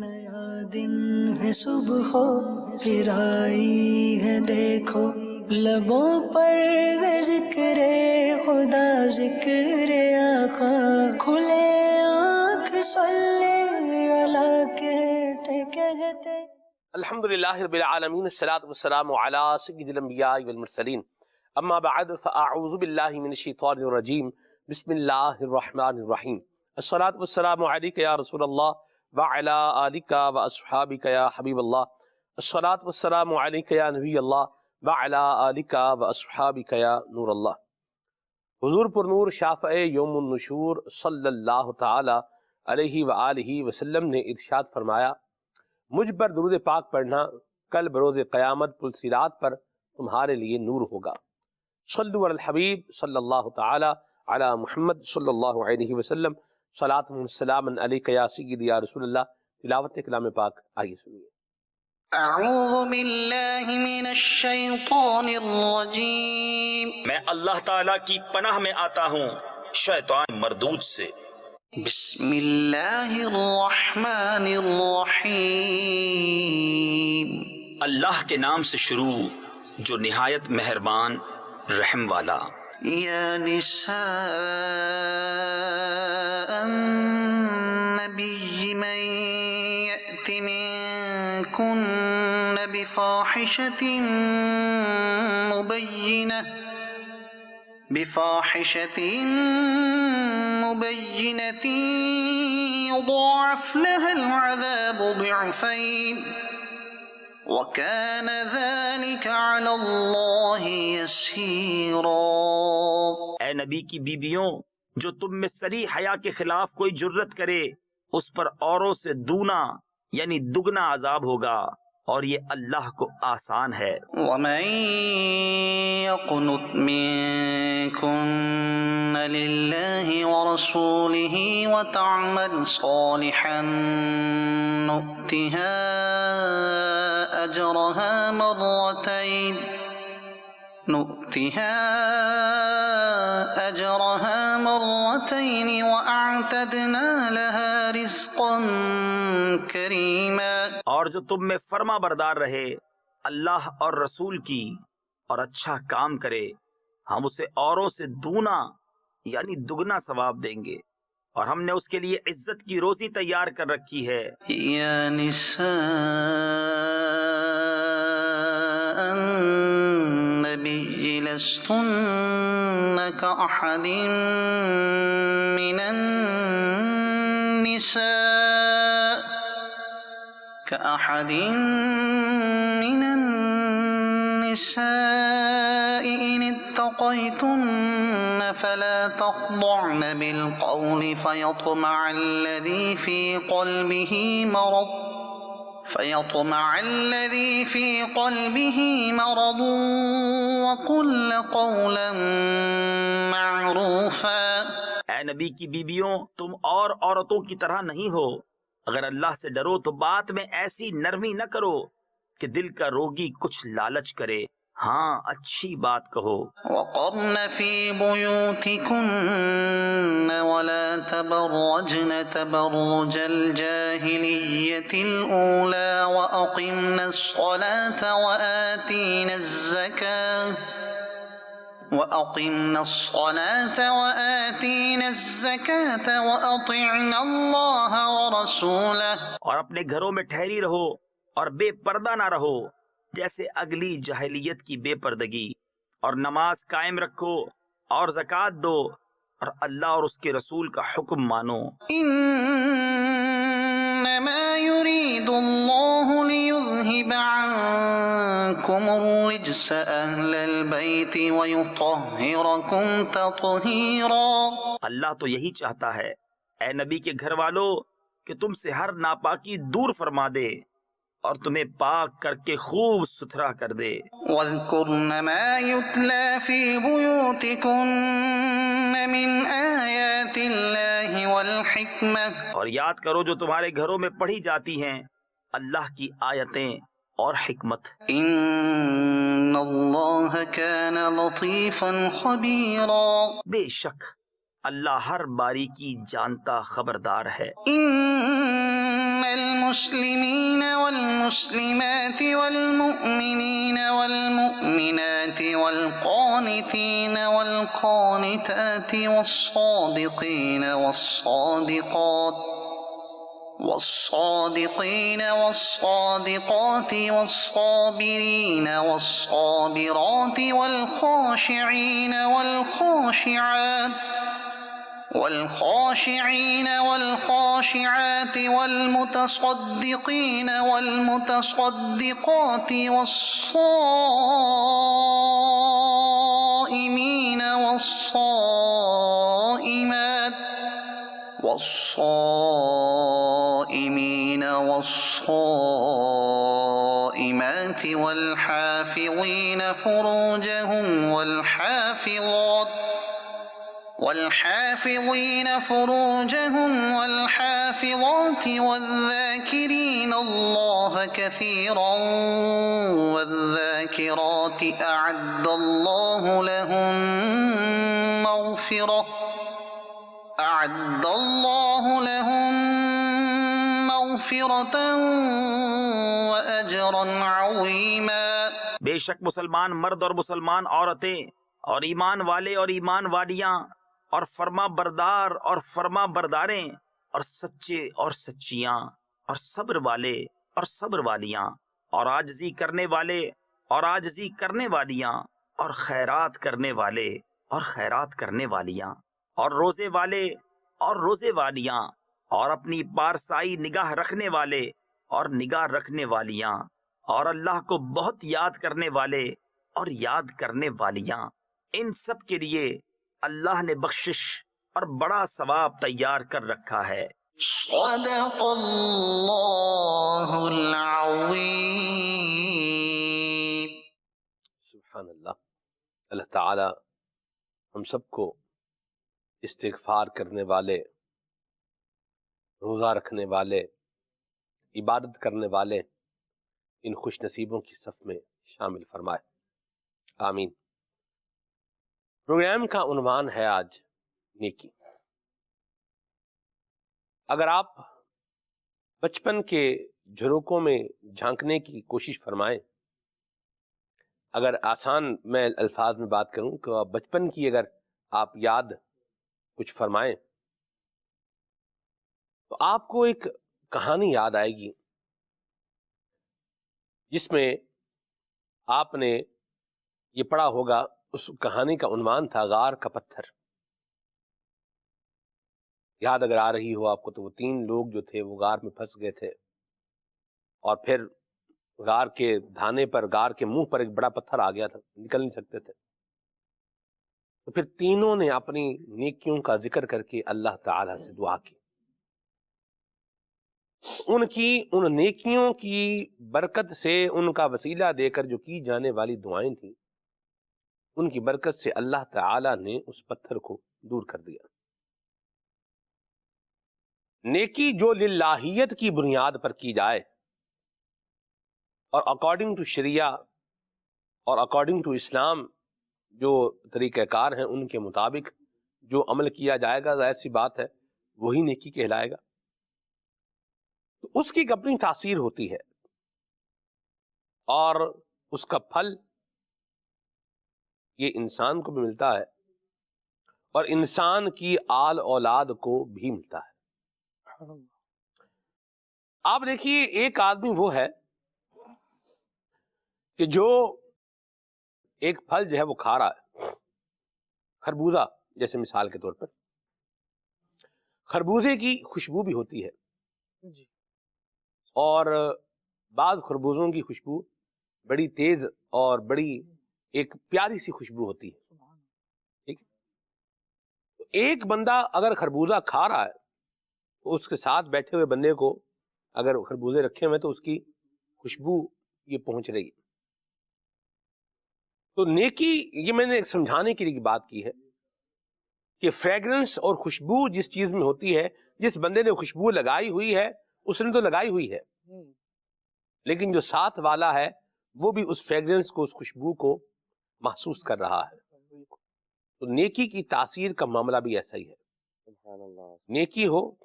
نیا دن ہے صبح ہو پھر آئی ہے دیکھو، لبوں پر ہے ذکر خدا ذکر آقا، کھلے آنکھ صلی اللہ کہتے کہتے۔ الحمدللہ رب العالمین، الصلاۃ والسلام علی سید الانبیاء والمرسلین، اما بعد فاعوذ باللہ من الشیطان الرجیم، بسم اللہ الرحمن الرحیم۔ الصلاۃ والسلام علیک یا رسول اللہ وعلی آلک واصحابک یا حبیب اللہ، الصلاۃ والسلام علیک یا نبی اللہ وعلی آلک واصحابک یا نور اللہ۔ حضور پر نور شافع یوم النشور صلی اللہ تعالی علیہ وآلہ وسلم نے ارشاد فرمایا، مجھ پر درود پاک پڑھنا کل بروز قیامت پل صراط پر تمہارے لیے نور ہوگا۔ صلو علی الحبیب صلی اللہ تعالی علی محمد صلی اللہ علیہ وسلم، صلاۃ و سلام علیک یا سیدی یا رسول اللہ۔ تلاوت کلام پاک آئیے سنیے۔ اعوذ باللہ من الشیطان الرجیم، میں اللہ تعالیٰ کی پناہ میں آتا ہوں شیطان مردود سے۔ بسم اللہ الرحمن الرحیم، اللہ کے نام سے شروع جو نہایت مہربان رحم والا۔ یا نساء النبی من یأت منکن بفاحشة مبينة يضاعف لها العذاب ضعفين وكان ذلك على الله يسيرا۔ اے نبی کی بیویوں، جو تم میں صریح حیا کے خلاف کوئی جرت کرے اس پر اوروں سے دونا یعنی دگنا عذاب ہوگا، اور یہ اللہ کو آسان ہے۔ ومن يقنت منكن لله ورسوله وتعمل صالحا نؤتها أجرها مرتين وأعتدنا لها رزقا كريما۔ اور جو تم میں فرما بردار رہے اللہ اور رسول کی اور اچھا کام کرے، ہم اسے اوروں سے دونا یعنی دگنا ثواب دیں گے، اور ہم نے اس کے لیے عزت کی روزی تیار کر رکھی ہے۔ یا نساء النبی لستن كأحد من النساء إن اتقيتن فلا تخضعن بالقول فيطمع الذي في قلبه مرض وقلن قولا معروفا۔ اے نبی کی بیویوں، تم اور عورتوں کی طرح نہیں ہو، اگر اللہ سے ڈرو تو بات میں ایسی نرمی نہ کرو کہ دل کا روگی کچھ لالچ کرے، ہاں اچھی بات کہو۔ وقرن في بيوتكن ولا تبرجن تبرج الجاهلية الأولى وأقمنا الصلاة وآتينا الزكاة وأطعنا الله ورسوله۔ اور اپنے گھروں میں ٹھہری رہو اور بے پردہ نہ رہو جیسے اگلی جاہلیت کی بے پردگی، اور نماز قائم رکھو اور زکوٰۃ دو، اور اللہ اور اس کے رسول کا حکم مانو۔ انما يريد الله ليذهب عنكم الرجس اهل البيت ويطهركم تطهيرا۔ اللہ تو یہی چاہتا ہے اے نبی کے گھر والو کہ تم سے ہر ناپاکی دور فرما دے اور تمہیں پاک کر کے خوب ستھرا کر دے۔ وَاذْكُرْنَ مَا يُتْلَى فِي بُيُوتِكُنَّ مِنْ آيَاتِ اللَّهِ وَالْحِكْمَةِ، اور یاد کرو جو تمہارے گھروں میں پڑھی جاتی ہیں اللہ کی آیتیں اور حکمت۔ إِنَّ اللَّهَ كَانَ لَطِيفًا خَبِيرًا، بے شک اللہ ہر باریکی جانتا خبردار ہے۔ إِنَّ المسلمين والمسلمات والمؤمنين والمؤمنات والقانتين والقانتات والصادقين والصادقات والصابرين والصابرات والخاشعين والخاشعات والمتصدقين والمتصدقات والصائمين والصائمات والحافظين فروجهم والحافظات والذاكرين الله كثيرا والذاكرات أعد الله لهم مغفرة وأجرا عظيما. بے شک مسلمان مرد اور مسلمان عورتیں اور ایمان والے اور ایمان والیاں اور فرما بردار اور فرما برداریں اور سچے اور سچیاں اور صبر والے اور صبر والیاں اور عاجزی کرنے والے اور عاجزی کرنے والیاں اور خیرات کرنے والے اور خیرات کرنے والیاں اور روزے والے اور روزے والیاں اور اپنی پارسائی نگاہ رکھنے والے اور نگاہ رکھنے والیاں اور اللہ کو بہت یاد کرنے والے اور یاد کرنے والیاں، ان سب کے لیے اللہ نے بخشش اور بڑا ثواب تیار کر رکھا ہے. صدق اللہ العظیم. سبحان اللہ. اللہ تعالی ہم سب کو استغفار کرنے والے، روزہ رکھنے والے، عبادت کرنے والے ان خوش نصیبوں کی صف میں شامل فرمائے. آمین. پروگرام کا عنوان ہے آج نیکی. اگر آپ بچپن کے جھروکوں میں جھانکنے کی کوشش فرمائیں، اگر آسان میں الفاظ میں بات کروں کہ بچپن کی اگر آپ یاد کچھ فرمائیں تو آپ کو ایک کہانی یاد آئے گی جس میں آپ نے یہ پڑھا ہوگا. اس کہانی کا عنوان تھا غار کا پتھر. یاد اگر آ رہی ہو آپ کو تو وہ 3 لوگ جو تھے وہ غار میں پھنس گئے تھے اور پھر غار کے دھانے پر، غار کے منہ پر ایک بڑا پتھر آ گیا تھا، نکل نہیں سکتے تھے. تو پھر تینوں نے اپنی نیکیوں کا ذکر کر کے اللہ تعالی سے دعا کی. ان نیکیوں کی برکت سے، ان کا وسیلہ دے کر جو کی جانے والی دعائیں تھیں، ان کی برکت سے اللہ تعالی نے اس پتھر کو دور کر دیا. نیکی جو للہیت کی بنیاد پر کی جائے اور اکارڈنگ ٹو شریعہ اور اکارڈنگ ٹو اسلام جو طریقہ کار ہیں ان کے مطابق جو عمل کیا جائے گا، ظاہر سی بات ہے وہی نیکی کہلائے گا. تو اس کی ایک اپنی تاثیر ہوتی ہے اور اس کا پھل یہ انسان کو بھی ملتا ہے اور انسان کی آل اولاد کو بھی ملتا ہے. آپ دیکھیے ایک آدمی وہ ہے کہ جو ایک پھل جو ہے وہ کھا رہا ہے، خربوزہ جیسے مثال کے طور پر. خربوزے کی خوشبو بھی ہوتی ہے اور بعض خربوزوں کی خوشبو بڑی تیز اور بڑی ایک پیاری سی خوشبو ہوتی ہے. ٹھیک ہے؟ ایک بندہ اگر خربوزہ کھا رہا ہے تو اس کے ساتھ بیٹھے ہوئے بندے کو اگر خربوزے رکھے ہوئے تو اس کی خوشبو یہ پہنچ رہی ہے. تو نیکی، یہ میں نے ایک سمجھانے کے لیے بات کی ہے کہ فریگرنس اور خوشبو جس چیز میں ہوتی ہے، جس بندے نے خوشبو لگائی ہوئی ہے اس نے تو لگائی ہوئی ہے، لیکن جو ساتھ والا ہے وہ بھی اس فریگرنس کو، اس خوشبو کو محسوس کر رہا ہے. تو نیکی کی تاثیر کا معاملہ بھی ایسا ہی ہے. نیکی ہو،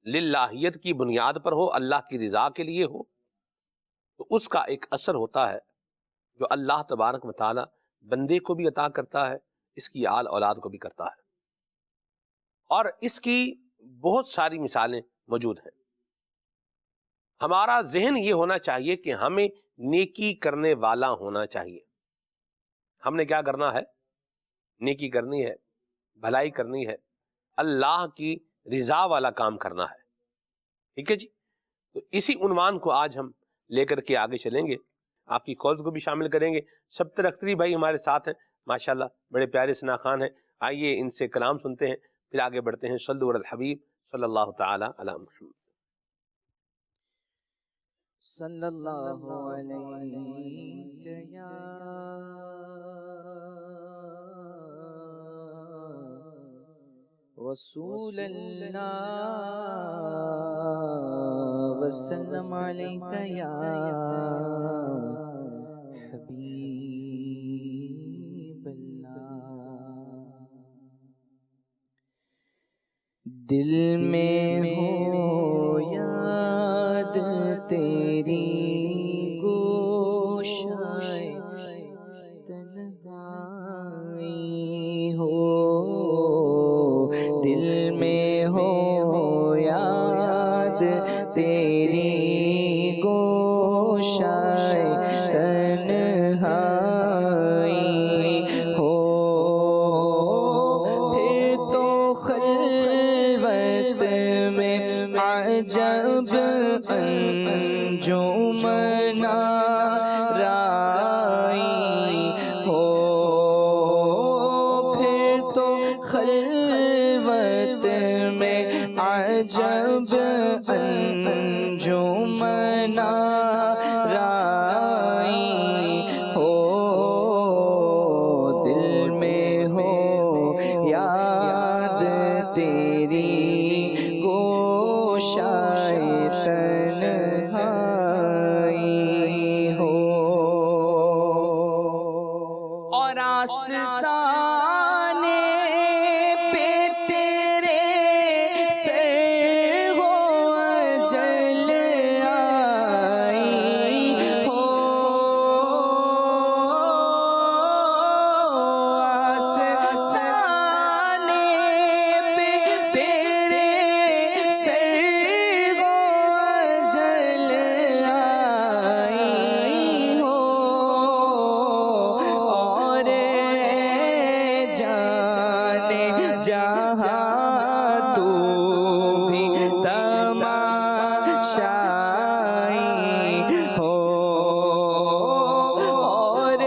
للہیت کی بنیاد پر ہو، اللہ کی رضا کے لیے ہو، تو اس کا ایک اثر ہوتا ہے جو اللہ تبارک و تعالی بندے کو بھی عطا کرتا ہے، اس کی آل اولاد کو بھی کرتا ہے۔ اور اس کی بہت ساری مثالیں موجود ہیں۔ ہمارا ذہن یہ ہونا چاہیے کہ ہمیں نیکی کرنے والا ہونا چاہیے۔ ہم نے کیا کرنا ہے؟ نیکی کرنی ہے، بھلائی کرنی ہے، اللہ کی رضا والا کام کرنا ہے۔ ٹھیک ہے جی؟ تو اسی عنوان کو آج ہم لے کر کے آگے چلیں گے، آپ کی کالز کو بھی شامل کریں گے۔ ستر اختری بھائی ہمارے ساتھ ہیں، ماشاءاللہ بڑے پیارے ثنا خان ہیں۔ آئیے ان سے کلام سنتے ہیں، پھر آگے بڑھتے ہیں۔ صلو علی الحبیب صلی اللہ تعالی علی محمد۔ صلی اللہ علیہ یا رسول اللہ وسلم علیک یا حبیب اللہ۔ دل میں ہو یاد تیری گوشائے تنہائی ہو، دل میں ہو یاد تیری گوشائے تنہائی ہو، پھر تو خلوت میں عجب انجمن آرائی ہو، پھر تو خلوت میں عجب انجمن آرائی ہو، دل میں ہو یاد تیری گوشائے تنہائی ہو، اور آستانے پہ تیرے سر ہو اجل آئی ہو، آستانے پہ تیرے سر ہو اجل آئی ہو، اور جانے جہاں تو بھی تماشائی ہو، اور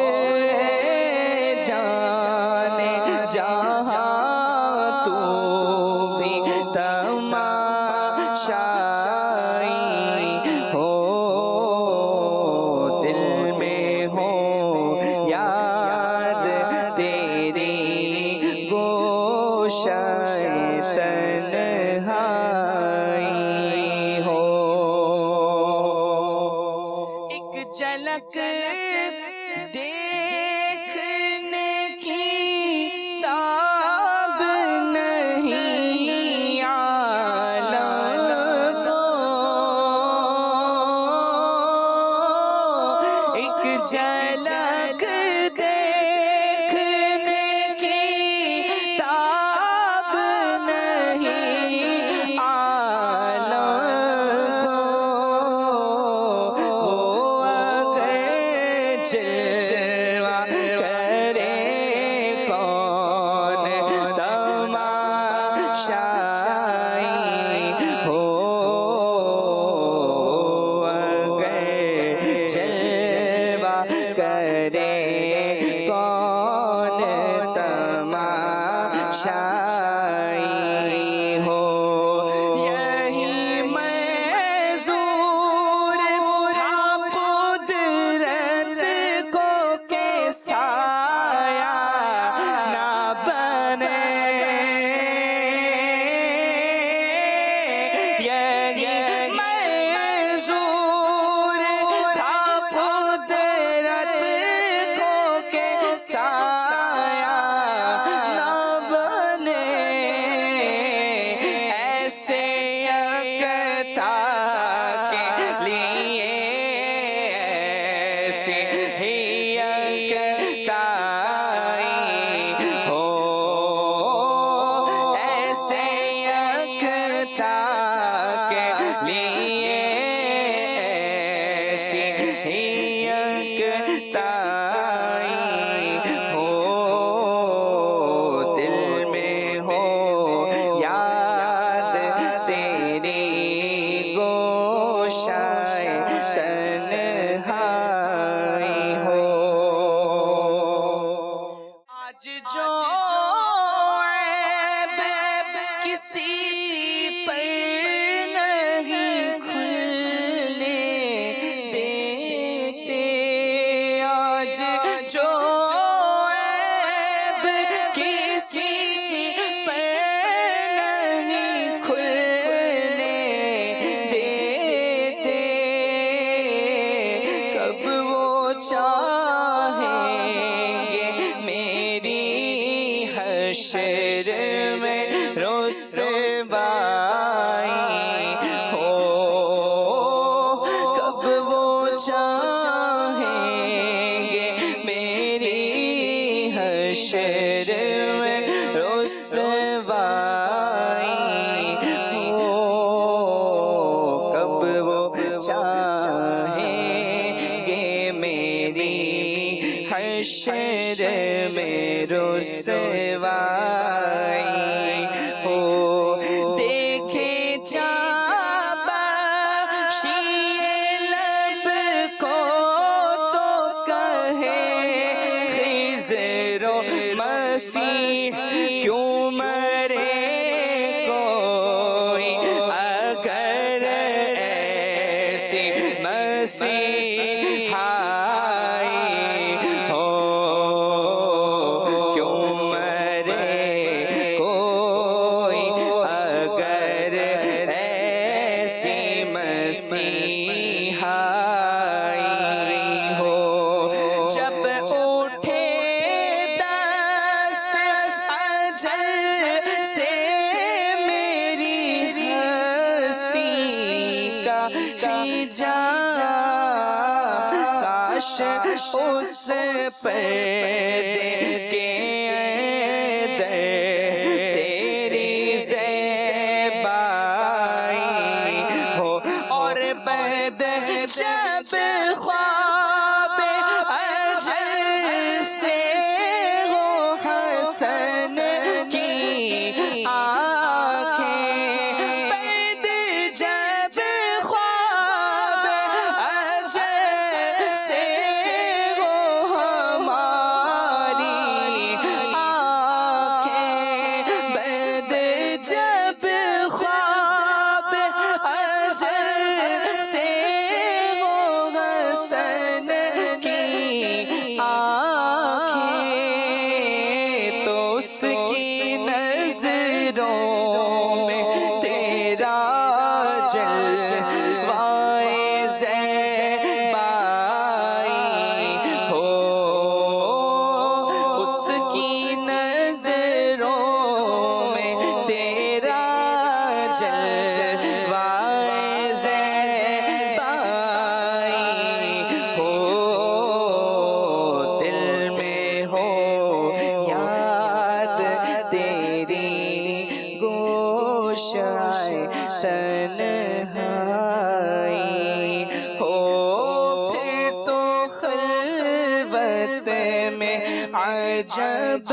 جانے جہاں تو بھی تماشائی ہو، دل میں ہو یاد تیری گوشائے تنہائی ہو، ایک جھلک دیکھنے کی تاب نہیں عالم کو، ایک جھلک دیکھنے کی تاب نہیں عالم کو، وہ اگر جلوہ کرے کون تماشائی ہو، اگر جلوہ کرے کون تماشائی ہو، یہی منظور تھا قدرت کو لیے ایسی ہی یکتائی ہو، ایسے یکتا کے لیے ایسی ہی یکتائی ہو، دل میں ہو یاد تیری گوشائے تنہائی ہو، آج جو عیب کسی پر نہیں کھلنے دیتے، آج جو عیب کسی پر نہیں کھلنے دیتے، کب وہ چاہیں گے میری حشر میں رسوائی ہو، کب وہ چاہیں گے میری حشر میں رسوائی ہو، کب وہ چاہیں گے میری حشر میں رسوائی ہو، دیکھے جا بخشیے لب کو تو کہے خضر و مسیح کیوں مرے کوئی، اگر ایسی مسیحائی ہو، کیوں مرے کوئی، اگر ایسی مسیحائی ہو، جب اٹھے دست اجل سے میری ہستی کا حجاب، کاش اس پردے کے اندر تیری زیبائی ہو، اور بعد جب خواب اجل سے ہو حسن کی آنکھیں، بعد جب خواب اجل سے ہو ہماری آنکھیں، بعد جب خواب اجل سے ہو حسن کی آنکھیں، تو اس کی نظروں میں تیرا جلوائے زیبائی ہو، اس کی نظروں میں تیرا جلوائے زیبائی ہو، دل میں ہو یاد تیری گوشائے تنہائی ہو، پھر تو خلوت میں عجب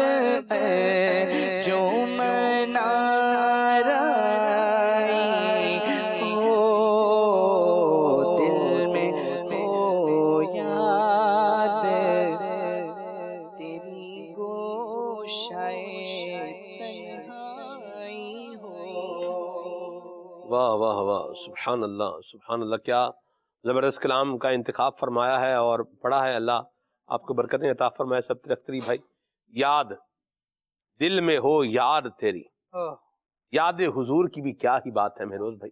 جو منارائی ہو، دل میں ہو یاد تیری گوشائے تنہائی ہو۔ واہ واہ واہ، سبحان اللہ سبحان اللہ، کیا زبردست کلام کا انتخاب فرمایا ہے اور پڑھا ہے۔ اللہ آپ کو برکتیں عطا فرمائے۔ سب ترختری بھائی، یاد دل میں ہو یاد تیری، یاد حضور کی بھی کیا ہی بات ہے مہروز بھائی۔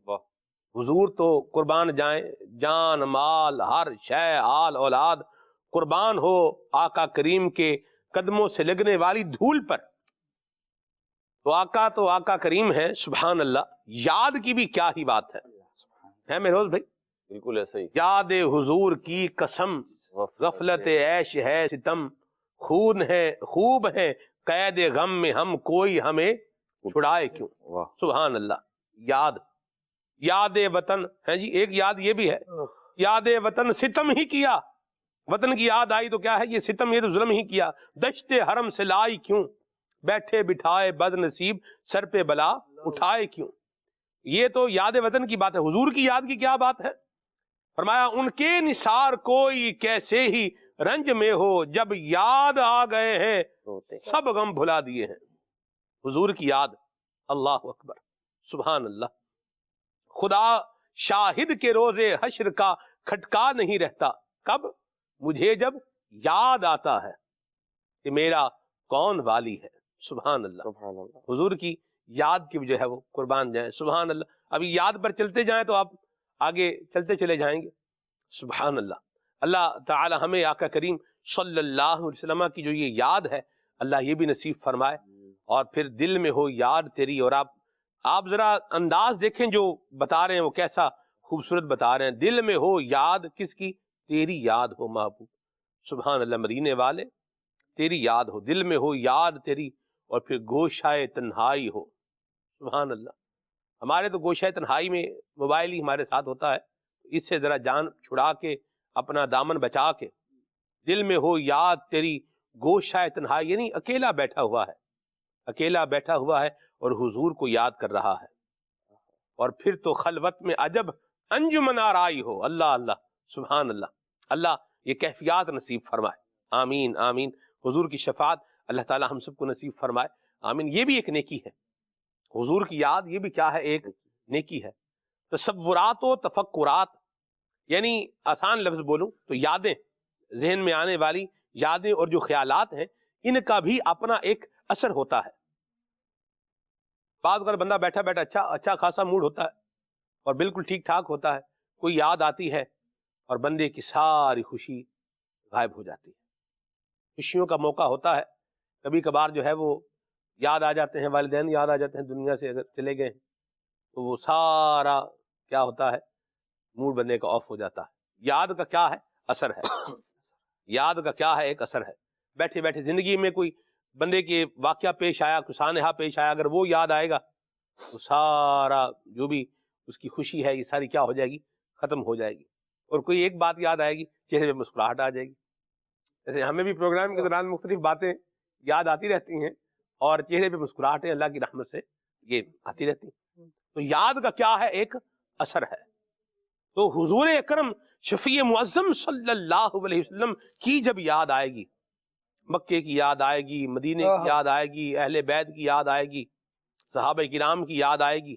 حضور تو قربان جائیں، جان مال ہر شے آل اولاد قربان ہو آقا کریم کے قدموں سے لگنے والی دھول پر۔ تو آقا کریم ہے، سبحان اللہ، یاد کی بھی کیا ہی بات ہے مہروز بھائی۔ بالکل ایسا ہی. یاد حضور کی قسم غفلت عیش ہے ستم، خون ہے خوب ہے قید غم میں ہم، کوئی ہمیں چھڑائے کیوں. واہ. سبحان اللہ. یاد وطن ہے جی، ایک یاد یہ بھی ہے، یاد وطن ستم ہی کیا. وطن کی یاد آئی تو کیا ہے، یہ ستم، یہ تو ظلم ہی کیا. دشت حرم سے لائی کیوں، بیٹھے بٹھائے بد نصیب، سر پہ بلا اٹھائے کیوں. یہ تو یاد وطن کی بات ہے. حضور کی یاد کی کیا بات ہے؟ فرمایا ان کے نثار کوئی کیسے ہی رنج میں ہو، جب یاد آ گئے ہیں سب غم بھلا دیے ہیں. حضور کی یاد. اللہ اکبر. سبحان اللہ. خدا شاہد کے روزے حشر کا کھٹکا نہیں رہتا، کب؟ مجھے جب یاد آتا ہے کہ میرا کون والی ہے. سبحان اللہ. سبحان اللہ. حضور کی یاد کی جو ہے وہ قربان جائیں. سبحان اللہ. ابھی یاد پر چلتے جائیں تو آپ آگے چلتے چلے جائیں گے. سبحان اللہ. اللہ تعالی ہمیں آقا کریم صلی اللہ علیہ وسلم کی جو یہ یاد ہے اللہ یہ بھی نصیب فرمائے، اور پھر دل میں ہو یاد تیری. اور آپ ذرا انداز دیکھیں جو بتا رہے ہیں وہ کیسا خوبصورت بتا رہے ہیں. دل میں ہو یاد کس کی؟ تیری یاد ہو محبوب. سبحان اللہ. مدینے والے تیری یاد ہو، دل میں ہو یاد تیری، اور پھر گوشائے تنہائی ہو. سبحان اللہ. ہمارے تو گوشائے تنہائی میں موبائل ہی ہمارے ساتھ ہوتا ہے، اس سے ذرا جان چھڑا کے اپنا دامن بچا کے دل میں ہو یاد تیری گوشائے تنہائی، یعنی اکیلا بیٹھا ہوا ہے، اکیلا بیٹھا ہوا ہے اور حضور کو یاد کر رہا ہے. اور پھر تو خلوت میں عجب انجمن آرائی ہو. اللہ اللہ. سبحان اللہ. اللہ یہ کیفیات نصیب فرمائے. آمین آمین. حضور کی شفاعت اللہ تعالی ہم سب کو نصیب فرمائے. آمین. یہ بھی ایک نیکی ہے. حضور کی یاد یہ بھی کیا ہے؟ ایک نیکی ہے. تصورات و تفکرات، یعنی آسان لفظ بولوں تو یادیں، ذہن میں آنے والی یادیں اور جو خیالات ہیں ان کا بھی اپنا ایک اثر ہوتا ہے. بعض اگر بندہ بیٹھا بیٹھا اچھا خاصا موڈ ہوتا ہے اور بالکل ٹھیک ٹھاک ہوتا ہے، کوئی یاد آتی ہے اور بندے کی ساری خوشی غائب ہو جاتی ہے. خوشیوں کا موقع ہوتا ہے، کبھی کبھار جو ہے وہ یاد آ جاتے ہیں، والدین یاد آ جاتے ہیں، دنیا سے اگر چلے گئے ہیں تو وہ سارا کیا ہوتا ہے، موڈ بندے کا آف ہو جاتا ہے. یاد کا کیا ہے؟ اثر ہے. یاد کا کیا ہے؟ ایک اثر ہے. بیٹھے بیٹھے زندگی میں کوئی بندے کے واقعہ پیش آیا، کوئی سانحہ پیش آیا، اگر وہ یاد آئے گا تو سارا جو بھی اس کی خوشی ہے یہ ساری کیا ہو جائے گی؟ ختم ہو جائے گی. اور کوئی ایک بات یاد آئے گی، چہرے پہ مسکراہٹ آ جائے گی. جیسے ہمیں بھی پروگرام کے دوران مختلف باتیں یاد آتی رہتی ہیں اور چہرے پہ مسکراہٹیں اللہ کی رحمت سے یہ آتی رہتی ہیں. تو یاد کا کیا ہے؟ ایک اثر ہے. تو حضور اکرم شفیع معظم صلی اللہ علیہ وسلم کی جب یاد آئے گی، مکے کی یاد آئے گی، مدینے کی یاد آئے گی، اہل بیت کی یاد آئے گی، صحابہ کرام کی یاد آئے گی،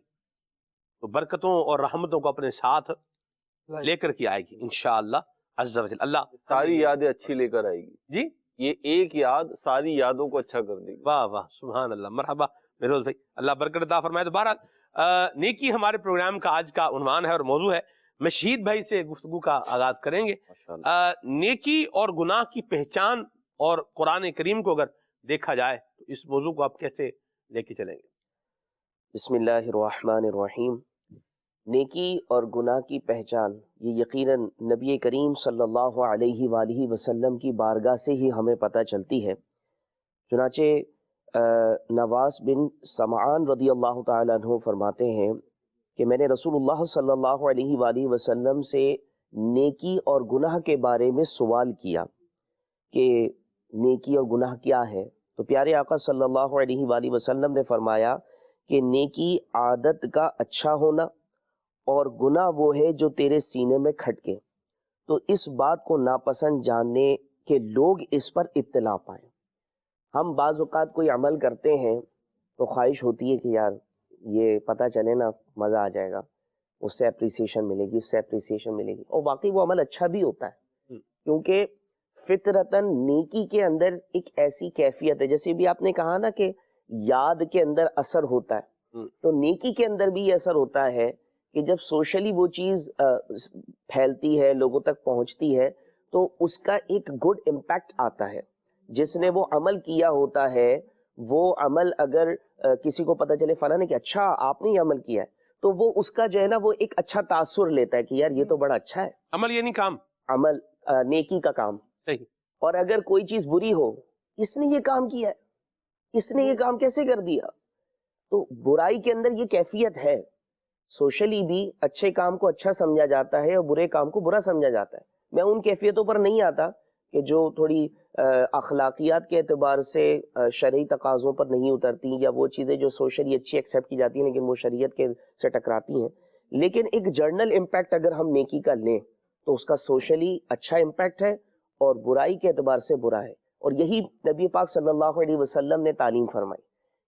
تو برکتوں اور رحمتوں کو اپنے ساتھ لے کر کے آئے گی انشاءاللہ عز و جل. اللہ ساری یادیں اچھی لے کر آئے گی جی. یہ ایک یاد ساری یادوں کو اچھا کر دے گی. واہ واہ. سبحان اللہ. مرحبا مہروز بھائی، اللہ برکت عطا فرمائے. تو بہرحال نیکی ہمارے پروگرام کا آج کا عنوان ہے اور موضوع ہے. میں شہید بھائی سے گفتگو کا آغاز کریں گے. نیکی اور گناہ کی پہچان اور قرآن کریم کو اگر دیکھا جائے تو اس موضوع کو آپ کیسے لے کے چلیں گے؟ بسم اللہ الرحمن الرحیم. نیکی اور گناہ کی پہچان یہ یقیناً نبی کریم صلی اللہ علیہ وآلہ وسلم کی بارگاہ سے ہی ہمیں پتہ چلتی ہے. چنانچہ نواس بن سمعان رضی اللہ تعالیٰ عنہ فرماتے ہیں کہ میں نے رسول اللہ صلی اللہ علیہ وآلہ وسلم سے نیکی اور گناہ کے بارے میں سوال کیا کہ نیکی اور گناہ کیا ہے، تو پیارے آقا صلی اللہ علیہ وآلہ وسلم نے فرمایا کہ نیکی عادت کا اچھا ہونا اور گناہ وہ ہے جو تیرے سینے میں کھٹکے. تو اس بات کو ناپسند جاننے کہ لوگ اس پر اطلاع پائیں. ہم بعض اوقات کوئی عمل کرتے ہیں تو خواہش ہوتی ہے کہ یار یہ پتہ چلے نا، مزہ آ جائے گا، اس سے اپریسیشن ملے گی، اس سے اپریسیشن ملے گی. اور واقعی وہ عمل اچھا بھی ہوتا ہے، کیونکہ فطرتاً نیکی کے اندر ایک ایسی کیفیت ہے، جیسے بھی آپ نے کہا نا کہ یاد کے اندر اثر ہوتا ہے، تو نیکی کے اندر بھی یہ اثر ہوتا ہے کہ جب سوشلی وہ چیز پھیلتی ہے، لوگوں تک پہنچتی ہے، تو اس کا ایک گڈ امپیکٹ آتا ہے. جس نے وہ عمل کیا ہوتا ہے، وہ عمل اگر کسی کو پتہ چلے فلاں نے کہ اچھا آپ نے یہ عمل کیا ہے، تو وہ اس کا جو ہے نا وہ ایک اچھا تاثر لیتا ہے کہ یار یہ تو بڑا اچھا ہے عمل یعنی کام. عمل، نیکی کا کام. صحیح. اور اگر کوئی چیز بری ہو، اس نے یہ کام کیا ہے، اس نے یہ کام کیسے کر دیا، تو برائی کے اندر یہ کیفیت ہے. سوشلی بھی اچھے کام کو اچھا سمجھا جاتا ہے اور برے کام کو برا سمجھا جاتا ہے. میں ان کیفیتوں پر نہیں آتا کہ جو تھوڑی اخلاقیات کے اعتبار سے شرعی تقاضوں پر نہیں اترتی، یا وہ چیزیں جو سوشلی اچھی ایکسیپٹ کی جاتی ہیں لیکن وہ شریعت کے سے ٹکراتی ہیں. لیکن ایک جرنل امپیکٹ اگر ہم نیکی کا لیں تو اس کا سوشلی اچھا امپیکٹ ہے اور برائی کے اعتبار سے برا ہے. اور یہی نبی پاک صلی اللہ علیہ وسلم نے تعلیم فرمائی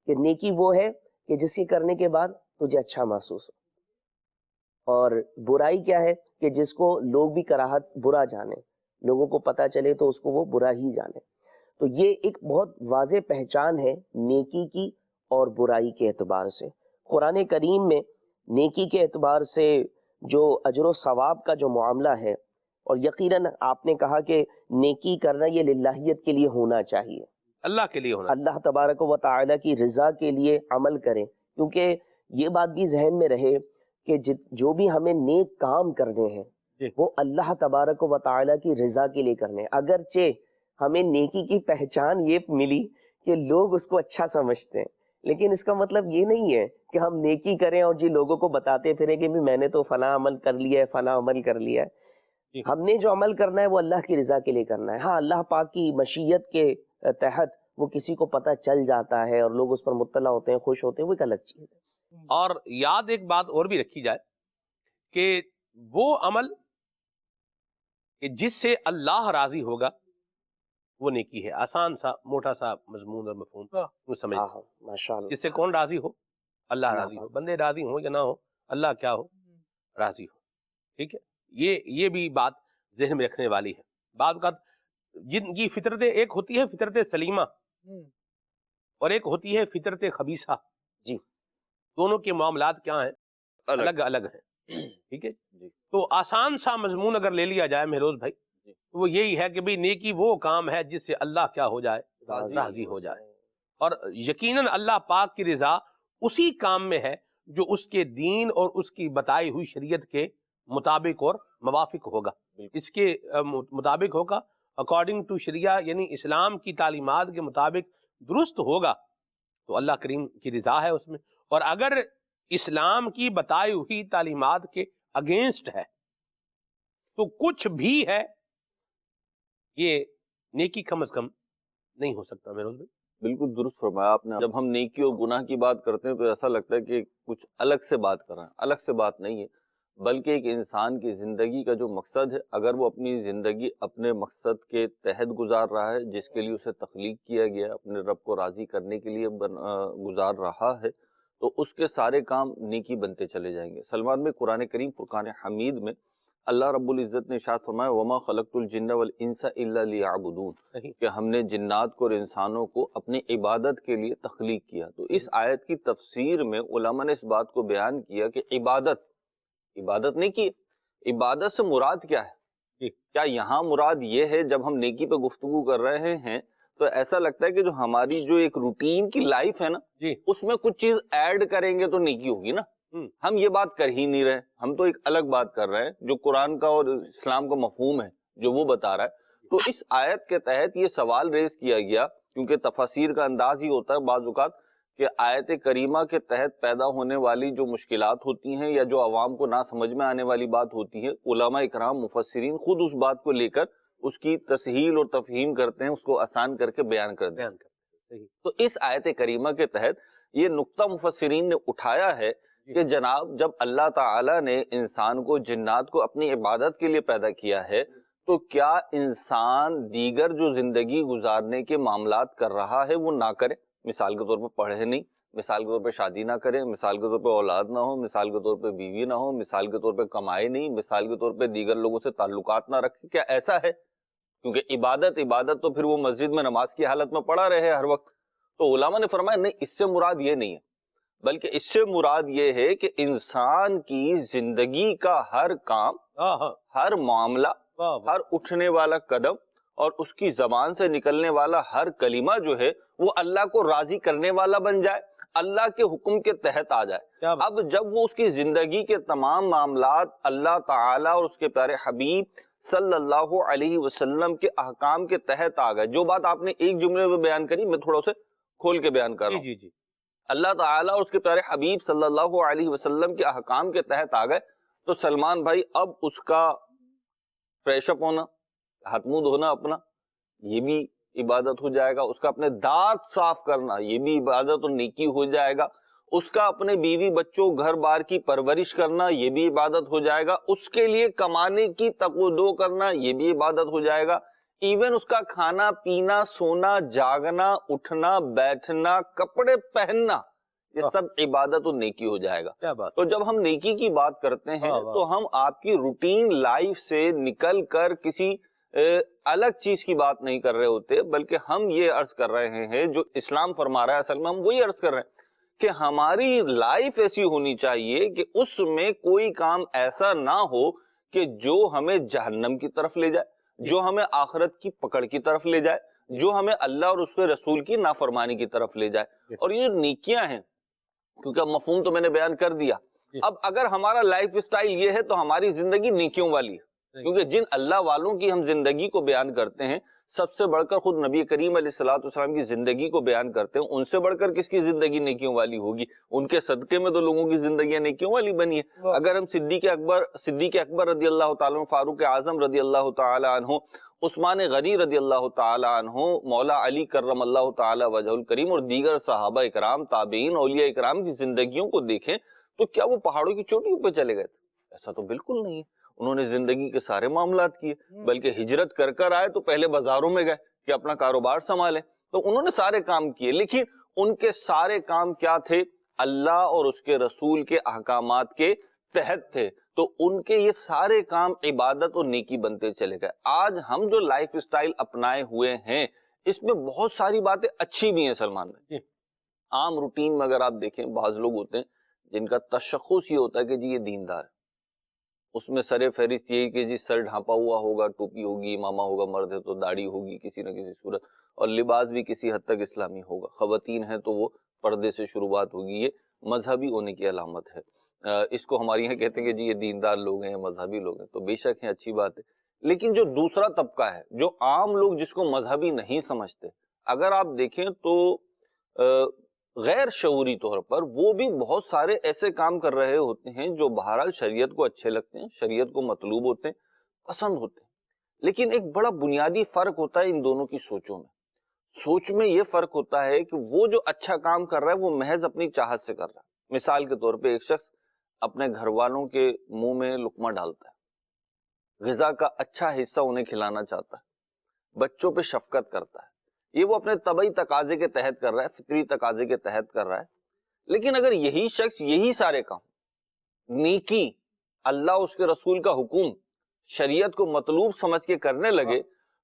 کہ نیکی وہ ہے کہ جس کے کرنے کے بعد تجھے اچھا محسوس ہو، اور برائی کیا ہے کہ جس کو لوگ بھی کراہت برا جانے، لوگوں کو پتہ چلے تو اس کو وہ برا ہی جانے. تو یہ ایک بہت واضح پہچان ہے نیکی کی اور برائی کے اعتبار سے. قرآن کریم میں نیکی کے اعتبار سے جو اجر و ثواب کا جو معاملہ ہے، اور یقیناً آپ نے کہا کہ نیکی کرنا یہ للہیت کے لیے ہونا چاہیے، اللہ کے لیے ہونا. اللہ تبارک و تعالیٰ کی رضا کے لیے عمل کریں. کیونکہ یہ بات بھی ذہن میں رہے کہ جو بھی ہمیں نیک کام کرنے ہیں وہ اللہ تبارک و تعالیٰ کی رضا کے لیے کرنے ہیں. اگرچہ ہمیں نیکی کی پہچان یہ ملی کہ لوگ اس کو اچھا سمجھتے ہیں، لیکن اس کا مطلب یہ نہیں ہے کہ ہم نیکی کریں اور لوگوں کو بتاتے پھریں کہ میں نے تو فلاں عمل کر لیا ہے، فلاں عمل کر لیا ہے. ہم نے جو عمل کرنا ہے وہ اللہ کی رضا کے لیے کرنا ہے. ہاں، اللہ پاک کی مشیت کے تحت وہ کسی کو پتہ چل جاتا ہے اور لوگ اس پر مطلع ہوتے ہیں، خوش ہوتے ہیں، وہ ایک الگ چیز ہے. اور یاد ایک بات اور بھی رکھی جائے کہ وہ عمل کہ جس سے اللہ راضی ہوگا وہ نیکی ہے. آسان سا موٹا سا مضمون اور مفہوم وہ سمجھ. ماشاءاللہ. جس سے کون راضی ہو؟ اللہ راضی ہو. بندے راضی ہو یا نہ ہو، اللہ کیا ہو؟ راضی ہو. ٹھیک ہے، یہ بھی بات ذہن میں رکھنے والی ہے. بعض اوقات جن کی فطرت ایک ہوتی ہے فطرت سلیمہ اور ایک ہوتی ہے فطرت خبیثہ. جی، دونوں کے معاملات کیا ہیں؟ الگ الگ ہیں. ٹھیک ہے جی. تو آسان سا مضمون اگر لے لیا جائے مہروز بھائی تو وہ یہی ہے کہ بھئی نیکی وہ کام ہے جس سے اللہ کیا ہو جائے؟ راضی ہو جائے. اور یقیناً اللہ پاک کی رضا اسی کام میں ہے جو اس کے دین اور اس کی بتائی ہوئی شریعت کے مطابق اور موافق ہوگا. اس کے مطابق ہوگا، اکارڈنگ ٹو شریعہ، یعنی اسلام کی تعلیمات کے مطابق درست ہوگا تو اللہ کریم کی رضا ہے اس میں. اور اگر اسلام کی بتائی ہوئی تعلیمات کے اگینسٹ ہے تو کچھ بھی ہے یہ نیکی کم از کم نہیں ہو سکتا. میرے بھائی بالکل درست فرمایا آپ نے. جب ہم نیکی اور گناہ کی بات کرتے ہیں تو ایسا لگتا ہے کہ کچھ الگ سے بات کر رہے ہیں. الگ سے بات نہیں ہے، بلکہ ایک انسان کی زندگی کا جو مقصد ہے، اگر وہ اپنی زندگی اپنے مقصد کے تحت گزار رہا ہے جس کے لیے اسے تخلیق کیا گیا، اپنے رب کو راضی کرنے کے لیے گزار رہا ہے، تو اس کے سارے کام نیکی بنتے چلے جائیں گے. سلمان میں قرآن کریم فرقان حمید میں اللہ رب العزت نے ارشاد فرمایا وما خلقت الجن والانس الا لیعبدون، کہ ہم نے جنات کو اور انسانوں کو اپنی عبادت کے لیے تخلیق کیا. تو اس آیت کی تفسیر میں علماء نے اس بات کو بیان کیا کہ عبادت نہیں کی. عبادت سے مراد کیا ہے؟ کیا یہاں مراد یہ ہے جب ہم نیکی پہ گفتگو کر رہے ہیں تو ایسا لگتا ہے کہ جو ہماری جو ایک روٹین کی لائف ہے نا اس میں کچھ چیز ایڈ کریں گے تو نیکی ہوگی نا؟ ہم یہ بات کر ہی نہیں رہے. ہم تو ایک الگ بات کر رہے ہیں جو قرآن کا اور اسلام کا مفہوم ہے جو وہ بتا رہا ہے. تو اس آیت کے تحت یہ سوال ریز کیا گیا، کیونکہ تفاسیر کا انداز ہی ہوتا ہے بعض اوقات کہ آیت کریمہ کے تحت پیدا ہونے والی جو مشکلات ہوتی ہیں یا جو عوام کو نہ سمجھ میں آنے والی بات ہوتی ہے، علماء اکرام مفسرین خود اس بات کو لے کر اس کی تسہیل اور تفہیم کرتے ہیں، اس کو آسان کر کے بیان کرتے ہیں. تو اس آیت کریمہ کے تحت یہ نقطہ مفسرین نے اٹھایا ہے کہ جناب جب اللہ تعالیٰ نے انسان کو، جنات کو اپنی عبادت کے لیے پیدا کیا ہے تو کیا انسان دیگر جو زندگی گزارنے کے معاملات کر رہا ہے وہ نہ کرے؟ مثال کے طور پہ پڑھے نہیں، مثال کے طور پہ شادی نہ کرے، مثال کے طور پہ اولاد نہ ہو، مثال کے طور پہ بیوی نہ ہو، مثال کے طور پہ کمائے نہیں، مثال کے طور پہ دیگر لوگوں سے تعلقات نہ رکھے. کیا ایسا ہے؟ کیونکہ عبادت تو پھر وہ مسجد میں نماز کی حالت میں پڑا رہے ہر وقت. تو علماء نے فرمایا نہیں، اس سے مراد یہ نہیں ہے، بلکہ اس سے مراد یہ ہے کہ انسان کی زندگی کا ہر کام، ہر معاملہ، ہر اٹھنے والا قدم اور اس کی زبان سے نکلنے والا ہر کلمہ جو ہے وہ اللہ کو راضی کرنے والا بن جائے. اللہ کے حکم کے تحت آ جائے. اب جب وہ اس کی زندگی کے تمام معاملات اللہ تعالیٰ اور اس کے پیارے حبیب صلی اللہ علیہ وسلم کے احکام کے تحت آ گئے. جو بات آپ نے ایک جملے میں بیان کری میں تھوڑا اسے کھول کے بیان کر رہا ہوں. جی اللہ تعالیٰ اور اس کے پیارے حبیب صلی اللہ علیہ وسلم کے احکام کے تحت آ گئے تو سلمان بھائی اب اس کا فریش اپ ہونا، ہاتھ منہ دھونا اپنا، یہ بھی عبادت ہو جائے گا. اس کا اپنے دانت صاف کرنا یہ بھی عبادت اور نیکی ہو جائے گا. اس کا اپنے بیوی بچوں گھر بار کی پرورش کرنا یہ بھی عبادت ہو جائے گا. اس کے لیے کمانے کی تقویدو کرنا یہ بھی عبادت ہو جائے گا. ایون اس کا کھانا پینا سونا جاگنا اٹھنا بیٹھنا کپڑے پہننا یہ سب عبادت اور نیکی ہو جائے گا. کیا بات. تو جب ہم نیکی کی بات کرتے ہیں تو ہم آپ کی روٹین لائف سے نکل کر کسی الگ چیز کی بات نہیں کر رہے ہوتے، بلکہ ہم یہ عرض کر رہے ہیں جو اسلام فرما رہا ہے. اصل میں ہم وہی عرض کر رہے ہیں کہ ہماری لائف ایسی ہونی چاہیے کہ اس میں کوئی کام ایسا نہ ہو کہ جو ہمیں جہنم کی طرف لے جائے، جو ہمیں آخرت کی پکڑ کی طرف لے جائے، جو ہمیں اللہ اور اس کے رسول کی نافرمانی کی طرف لے جائے. اور یہ نیکیاں ہیں کیونکہ اب مفہوم تو میں نے بیان کر دیا. اب اگر ہمارا لائف اسٹائل یہ ہے تو ہماری زندگی نیکیوں والی ہے، کیونکہ جن اللہ والوں کی ہم زندگی کو بیان کرتے ہیں سب سے بڑھ کر خود نبی کریم علیہ الصلوۃ والسلام کی زندگی کو بیان کرتے ہیں. ان سے بڑھ کر کس کی زندگی نیکیوں والی ہوگی؟ ان کے صدقے میں تو لوگوں کی زندگیاں نیکیوں والی بنی ہے. اگر ہم صدیق اکبر رضی اللہ تعالیٰ عنہ، فاروق اعظم رضی اللہ تعالیٰ عنہ، عثمان غنی رضی اللہ تعالیٰ عنہ، مولا علی کرم اللہ تعالیٰ وجہ الکریم اور دیگر صحابہ اکرام تابعین اولیاء اکرام کی زندگیوں کو دیکھیں تو کیا وہ پہاڑوں کی چوٹیوں پہ چلے گئے تھے؟ ایسا تو بالکل نہیں ہے. انہوں نے زندگی کے سارے معاملات کیے، بلکہ ہجرت کر کر آئے تو پہلے بازاروں میں گئے کہ اپنا کاروبار سنبھالیں. تو انہوں نے سارے کام کیے، لیکن ان کے سارے کام کیا تھے؟ اللہ اور اس کے رسول کے احکامات کے تحت تھے. تو ان کے یہ سارے کام عبادت اور نیکی بنتے چلے گئے. آج ہم جو لائف اسٹائل اپنائے ہوئے ہیں اس میں بہت ساری باتیں اچھی بھی ہیں سلمان بھائی. عام روٹین میں اگر آپ دیکھیں بعض لوگ ہوتے ہیں جن کا تشخص یہ ہوتا ہے کہ جی یہ دیندار ہے، اس میں سر فہرست یہی کہ جی سر ڈھانپا ہوا ہوگا، ٹوپی ہوگی، امامہ ہوگا، مرد ہے تو داڑھی ہوگی کسی نہ کسی صورت، اور لباس بھی کسی حد تک اسلامی ہوگا. خواتین ہیں تو وہ پردے سے شروعات ہوگی. یہ مذہبی ہونے کی علامت ہے. اس کو ہمارے یہاں کہتے ہیں کہ جی یہ دیندار لوگ ہیں، مذہبی لوگ ہیں. تو بے شک ہیں، اچھی بات ہے. لیکن جو دوسرا طبقہ ہے، جو عام لوگ جس کو مذہبی نہیں سمجھتے، اگر آپ دیکھیں تو غیر شعوری طور پر وہ بھی بہت سارے ایسے کام کر رہے ہوتے ہیں جو بہرحال شریعت کو اچھے لگتے ہیں، شریعت کو مطلوب ہوتے ہیں، پسند ہوتے ہیں. لیکن ایک بڑا بنیادی فرق ہوتا ہے ان دونوں کی سوچوں میں. سوچ میں یہ فرق ہوتا ہے کہ وہ جو اچھا کام کر رہا ہے وہ محض اپنی چاہت سے کر رہا ہے. مثال کے طور پہ ایک شخص اپنے گھر والوں کے منہ میں لقمہ ڈالتا ہے، غذا کا اچھا حصہ انہیں کھلانا چاہتا ہے، بچوں پہ شفقت کرتا ہے. یہ وہ اپنے طبعی تقاضے کے تحت کر رہا ہے، فطری تقاضے کے تحت کر رہا ہے. لیکن اگر یہی شخص یہی سارے کام نیکی، اللہ اس کے رسول کا حکم، شریعت کو مطلوب سمجھ کے کرنے لگے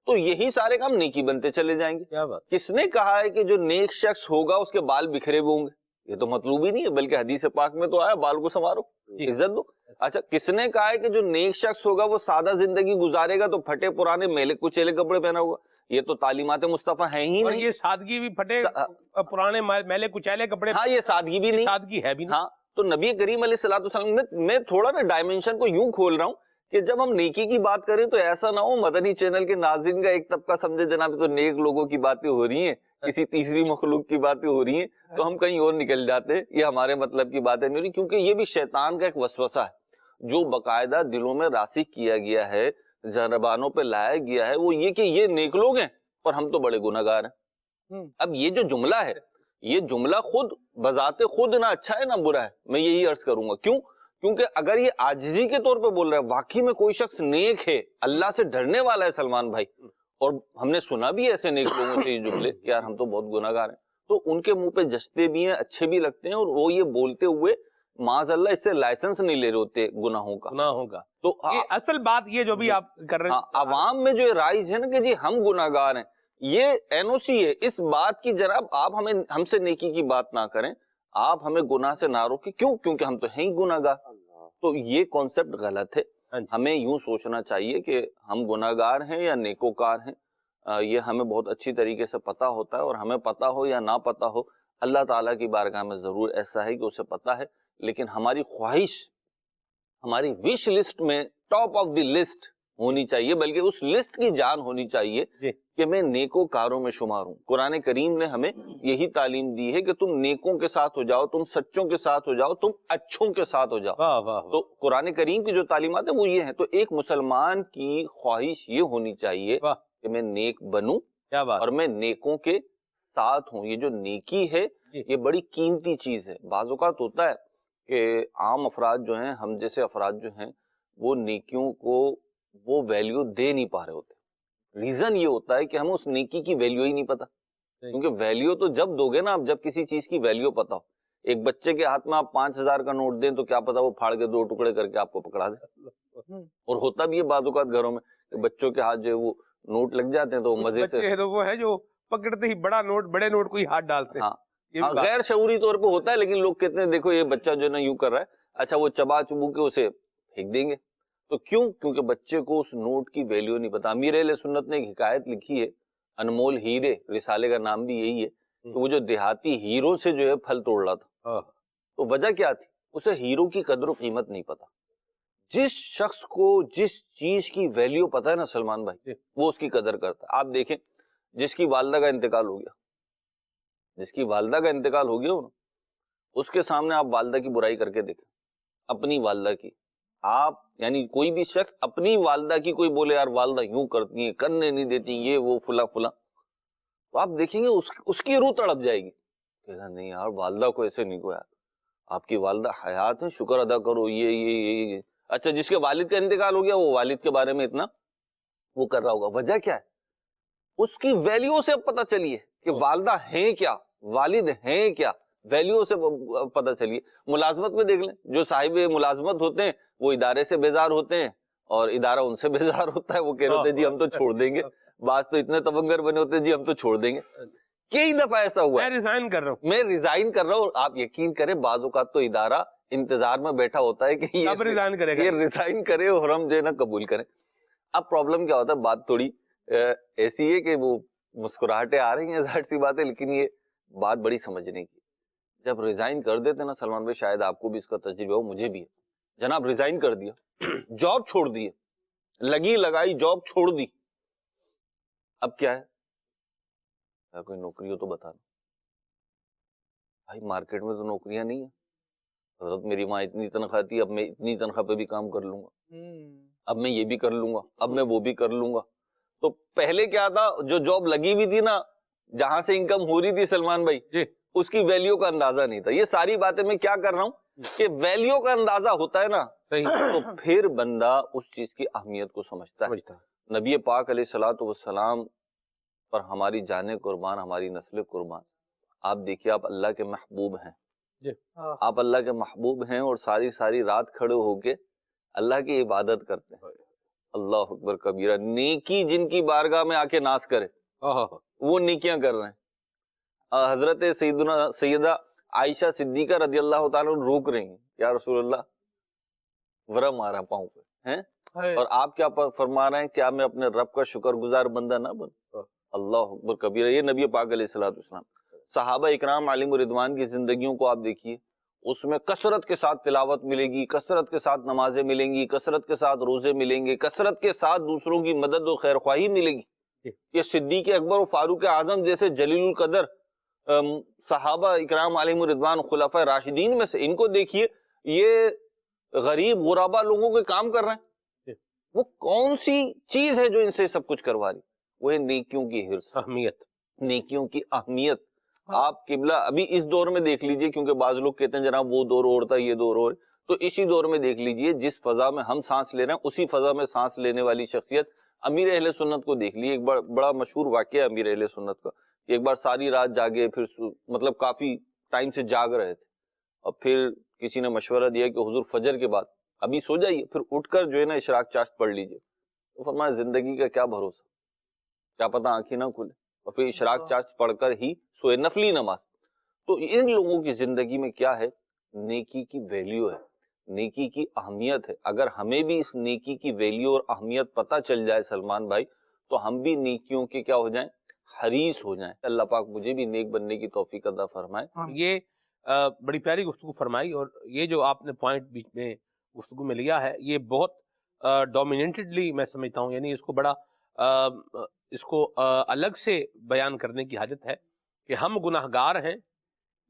تو یہی سارے کام نیکی بنتے چلے جائیں گے. کیا بات. کس نے کہا ہے کہ جو نیک شخص ہوگا اس کے بال بکھرے ہوئے ہوں گے؟ یہ تو مطلوب ہی نہیں ہے، بلکہ حدیث پاک میں تو آیا بال کو سنوارو، عزت دو. اچھا، کس نے کہا ہے کہ جو نیک شخص ہوگا وہ سادہ زندگی گزارے گا تو پھٹے پرانے میلے کچیلے کپڑے پہنا ہوگا؟ یہ تو تعلیمات مصطفیٰ ہیں ہی نہیں. یہ سادگی بھی پھٹے پرانے میلے کچیلے کپڑے، ہاں یہ سادگی بھی نہیں، سادگی ہے بھی نہیں. ہاں تو نبی کریم علیہ الصلوۃ والسلام میں تھوڑا نا ڈائمنشن کو یوں کھول رہا ہوں کہ جب ہم نیکی کی بات کریں تو ایسا نہ ہو مدنی چینل کے ناظرین کا ایک طبقہ سمجھے جناب تو نیک لوگوں کی باتیں ہو رہی ہیں، کسی تیسری مخلوق کی باتیں ہو رہی ہیں تو ہم کہیں اور نکل جاتے ہیں. یہ ہمارے مطلب کی باتیں نہیں ہو رہی، کیونکہ یہ بھی شیطان کا ایک وسوسہ ہے جو باقاعدہ دلوں میں راسخ کیا گیا ہے، زبانوں پہ لایا گیا ہے. وہ یہ کہ یہ نیک لوگ ہیں اور ہم تو بڑے گناہگار ہیں. اب یہ جو جملہ ہے، یہ جملہ خود بذات خود نہ اچھا ہے نہ برا ہے. میں یہی عرض کروں گا. کیوں؟ کیونکہ اگر یہ عاجزی کے طور پہ بول رہا ہے، واقعی میں کوئی شخص نیک ہے، اللہ سے ڈرنے والا ہے سلمان بھائی، اور ہم نے سنا بھی ایسے نیک لوگوں سے یہ جملے کہ یار ہم تو بہت گناہگار ہیں، تو ان کے منہ پہ جچتے بھی ہیں، اچھے بھی لگتے ہیں، اور وہ یہ بولتے ہوئے معاذ اللہ اس سے لائسنس نہیں لے رہے ہوتے گناہوں کا. تو اصل بات یہ جو بھی آپ کر رہے ہیں، عوام میں جو رائج ہے نا کہ جی ہم گناہگار ہیں، یہ NOC ہے اس بات کی. جناب آپ ہم سے نیکی کی بات نہ کریں، آپ ہمیں گناہ سے نہ روکیں. کیوں؟ کیونکہ ہم تو ہیں ہی گناہگار. تو یہ کانسیپٹ غلط ہے. ہمیں یوں سوچنا چاہیے کہ ہم گناہگار ہیں یا نیکوکار ہیں. یہ ہمیں بہت اچھی طریقے سے پتا ہوتا ہے، اور ہمیں پتا ہو یا نہ پتا ہو اللہ تعالیٰ کی بارگاہ میں ضرور ایسا ہے کہ اسے پتا ہے، لیکن ہماری خواہش، ہماری وش لسٹ میں ٹاپ آف دی لسٹ ہونی چاہیے، بلکہ اس لسٹ کی جان ہونی چاہیے کہ میں نیکوکاروں میں شمار ہوں۔ قرآن کریم نے ہمیں یہی تعلیم دی ہے کہ تم نیکوں کے ساتھ ہو جاؤ، تم سچوں کے ساتھ ہو جاؤ، تم اچھوں کے ساتھ ہو جاؤ۔ تو قرآن کریم کی جو تعلیمات ہیں وہ یہ ہیں۔ تو ایک مسلمان کی خواہش یہ ہونی چاہیے کہ میں نیک بنوں اور میں نیکوں کے ساتھ ہوں۔ یہ جو نیکی ہے یہ بڑی قیمتی چیز ہے۔ بعض اوقات ہوتا ہے کہ عام افراد جو ہیں، ہم جیسے افراد جو ہیں، وہ نیکیوں کو وہ ویلیو دے نہیں پا رہے ہوتے۔ ریزن یہ ہوتا ہے کہ ہمیں اس نیکی کی ویلیو ہی نہیں پتا، کیونکہ ویلیو تو جب دو گے نا، آپ جب کسی چیز کی ویلیو پتا ہو۔ ایک بچے کے ہاتھ میں آپ 5000 کا نوٹ دیں تو کیا پتا وہ پھاڑ کے 2 ٹکڑے کر کے آپ کو پکڑا دے۔ اور ہوتا بھی ہے بعض اوقات گھروں میں کہ بچوں کے ہاتھ جو ہے وہ نوٹ لگ جاتے ہیں تو مزے سے وہ ہے جو پکڑتے ہی بڑا نوٹ، بڑے نوٹ کو ہی ہاتھ ڈالتے ہیں۔ ہاں، غیر شعوری طور پہ ہوتا ہے، لیکن لوگ کہتے ہیں دیکھو یہ بچہ جو ہے نا یوں کر رہا ہے، اچھا وہ چبا چبو کے اسے پھینک دیں گے۔ تو کیوں؟ کیونکہ بچے کو اس نوٹ کی ویلیو نہیں پتا۔ امیر اہل سنت نے ایک حکایت لکھی ہے، انمول ہیرے، رسالے کا نام بھی یہی ہے، کہ وہ جو دیہاتی ہیرو سے جو ہے پھل توڑ رہا تھا، تو وجہ کیا تھی؟ اسے ہیرو کی قدر و قیمت نہیں پتا۔ جس شخص کو جس چیز کی ویلیو پتا ہے نا سلمان بھائی، وہ اس کی قدر کرتا ہے۔ آپ دیکھیں جس کی والدہ کا انتقال ہو گیا، جس کی والدہ کا انتقال ہو گیا ہو نا، اس کے سامنے آپ والدہ کی برائی کر کے دیکھیں، اپنی والدہ کی۔ آپ یعنی کوئی بھی شخص اپنی والدہ کی کوئی بولے یار والدہ یوں کرتی ہیں، کرنے نہیں دیتی، یہ وہ فلاں فلاں، تو آپ دیکھیں گے اس کی روح تڑپ جائے گی، کہنا نہیں یار والدہ کو ایسے نہیں کہا، آپ کی والدہ حیات ہیں، شکر ادا کرو، یہ۔ اچھا جس کے والد کا انتقال ہو گیا وہ والد کے بارے میں اتنا وہ کر رہا ہوگا، وجہ کیا ہے؟ اس کی ویلیو سے اب پتہ چلیے کہ والدہ ہیں کیا، والد ہیں کیا، ویلیو سے پتہ چلیے۔ ملازمت میں دیکھ لیں، جو صاحب ملازمت ہوتے ہیں وہ ادارے سے بیزار ہوتے ہیں اور ادارہ ان سے بیزار ہوتا ہے، وہ کہہ رہے ہوتے ہیں جی ہم تو چھوڑ دیں گے، بعض تو اتنے تبنگر بنے ہوتے ہیں جی ہم تو چھوڑ دیں گے۔ کئی دفعہ ایسا ہوا ہے، میں ریزائن کر رہا ہوں، میں ریزائن کر رہا ہوں، اور آپ یقین کریں بعض اوقات تو ادارہ انتظار میں بیٹھا ہوتا ہے کہ کب ریزائن کرے گا، یہ ریزائن کرے اور ہم جو ہے نا قبول کریں۔ اب پرابلم کیا ہوتا ہے، بات تھوڑی ایسی ہے کہ وہ مسکراہٹیں آ رہی ہیں ظاہر سی بات ہے، لیکن یہ بات بڑی سمجھنے کی۔ جب ریزائن کر دیتے نا سلمان بھائی، شاید آپ کو بھی اس کا تجربہ ہو، مجھے بھی ہے، جناب ریزائن کر دیا، جاب چھوڑ دی، لگی لگائی جاب چھوڑ دی، اب کیا ہے؟ کوئی نوکری ہو تو بتانا بھائی، مارکیٹ میں تو نوکریاں نہیں ہیں، حضرت میری ماں اتنی تنخواہ تھی، اب میں اتنی تنخواہ پہ بھی کام کر لوں گا، اب میں یہ بھی کر لوں گا، اب میں وہ بھی کر لوں گا۔ تو پہلے کیا تھا، جو جاب لگی ہوئی تھی نا، جہاں سے انکم ہو رہی تھی سلمان بھائی، اس کی ویلیو کا اندازہ نہیں تھا۔ یہ ساری باتیں میں کیا کر رہا ہوں کہ ویلیو کا اندازہ ہوتا ہے نا تو پھر بندہ اس چیز کی اہمیت کو سمجھتا ہے۔ نبی پاک علیہ الصلوۃ والسلام پر ہماری جانیں قربان، ہماری نسل قربان۔ آپ دیکھیے، آپ اللہ کے محبوب ہیں، آپ اللہ کے محبوب ہیں اور ساری ساری رات کھڑے ہو کے اللہ کی عبادت کرتے ہیں۔ اللہ اکبر کبیرہ، نیکی جن کی بارگاہ میں آ کے ناز کرے وہ نیکیاں کر رہے ہیں۔ حضرت سیدہ عائشہ صدیقہ رضی اللہ تعالیٰ روک رہی ہیں، یا رسول اللہ ورم آ رہا پاؤں پہ ہیں، اور آپ کیا فرما رہے ہیں، کیا میں اپنے رب کا شکر گزار بندہ نہ بن؟ اللہ اکبر کبیرہ۔ یہ نبی پاک علیہ الصلوۃ والسلام، صحابہ اکرام علیہم رضوان کی زندگیوں کو آپ دیکھیے، اس میں کثرت کے ساتھ تلاوت ملے گی، کثرت کے ساتھ نمازیں ملیں گی، کثرت کے ساتھ روزے ملیں گے، کثرت کے ساتھ دوسروں کی مدد و خیر خواہی ملے گی۔ یہ صدیق اکبر و فاروق اعظم جیسے جلیل القدر صحابہ اکرام علیہم رضوان خلفائے راشدین میں سے، ان کو دیکھیے، یہ غریب غربا لوگوں کے کام کر رہے ہیں۔ وہ کون سی چیز ہے جو ان سے سب کچھ کروا رہی؟ وہ ہے نیکیوں کی حرص، اہمیت، نیکیوں کی اہمیت۔ آپ قبلہ ابھی اس دور میں دیکھ لیجئے، کیونکہ بعض لوگ کہتے ہیں جناب وہ دور اور تھا، یہ دور اور، تو اسی دور میں دیکھ لیجئے جس فضا میں ہم سانس لے رہے ہیں اسی فضا میں سانس لینے والی شخصیت امیر اہل سنت کو دیکھ لیے۔ ایک بڑا مشہور واقعہ ہے امیر اہل سنت کا، ایک بار ساری رات جاگے، پھر مطلب کافی ٹائم سے جاگ رہے تھے، اور پھر کسی نے مشورہ دیا کہ حضور فجر کے بعد ابھی سو جائیے، پھر اٹھ کر جو ہے نا اشراق چاشت پڑھ لیجئے۔ تو فرمایا زندگی کا کیا بھروسہ، کیا پتہ آنکھیں نہ کھلے، اور پھر اشراق چاشت پڑھ کر ہی سوئے، نفلی نماز۔ تو ان لوگوں کی زندگی میں کیا ہے، نیکی کی ویلیو ہے، نیکی کی اہمیت ہے۔ اگر ہمیں بھی اس نیکی کی ویلیو اور اہمیت پتہ چل جائے سلمان بھائی، تو ہم بھی نیکیوں کے کیا ہو جائیں، حریص ہو جائیں. اللہ پاک مجھے بھی نیک بننے کی توفیق عطا فرمائے. یہ بڑی پیاری گفتگو فرمائی، اور یہ جو آپ نے پوائنٹ بیچ میں گفتگو میں لیا ہے یہ بہت ڈومیننٹڈلی میں سمجھتا ہوں، یعنی اس کو بڑا اس کو الگ سے بیان کرنے کی حاجت ہے کہ ہم گناہ گار ہیں.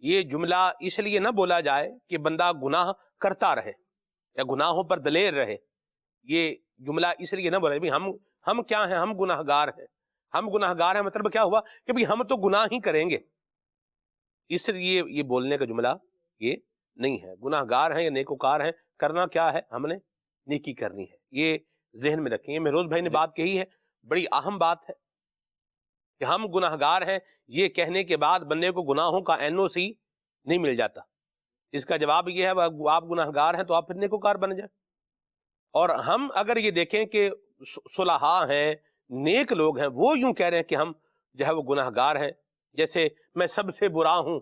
یہ جملہ اس لیے نہ بولا جائے کہ بندہ گناہ کرتا رہے یا گناہوں پر دلیر رہے. یہ جملہ اس لیے نہ بولا بھی ہم کیا ہیں، ہم گناہ گار ہیں. ہم گناہ گار ہیں مطلب کیا ہوا کہ بھی ہم تو گناہ ہی کریں گے، اس لیے یہ بولنے کا جملہ یہ نہیں ہے. گناہ گار ہیں یا نیکوکار ہیں، کرنا کیا ہے، ہم نے نیکی کرنی ہے. یہ ذہن میں رکھیں. یہ مہروز بھائی نے بات کہی ہے، بڑی اہم بات ہے کہ ہم گناہ گار ہیں. یہ کہنے کے بعد بندے کو گناہوں کا NOC نہیں مل جاتا. اس کا جواب یہ ہے آپ گناہ گار ہیں تو آپ پھر نیکوکار بن جائیں. اور ہم اگر یہ دیکھیں کہ صلحاء ہیں، نیک لوگ ہیں، وہ یوں کہہ رہے ہیں کہ ہم جو ہے وہ گناہ گار ہیں. جیسے میں سب سے برا ہوں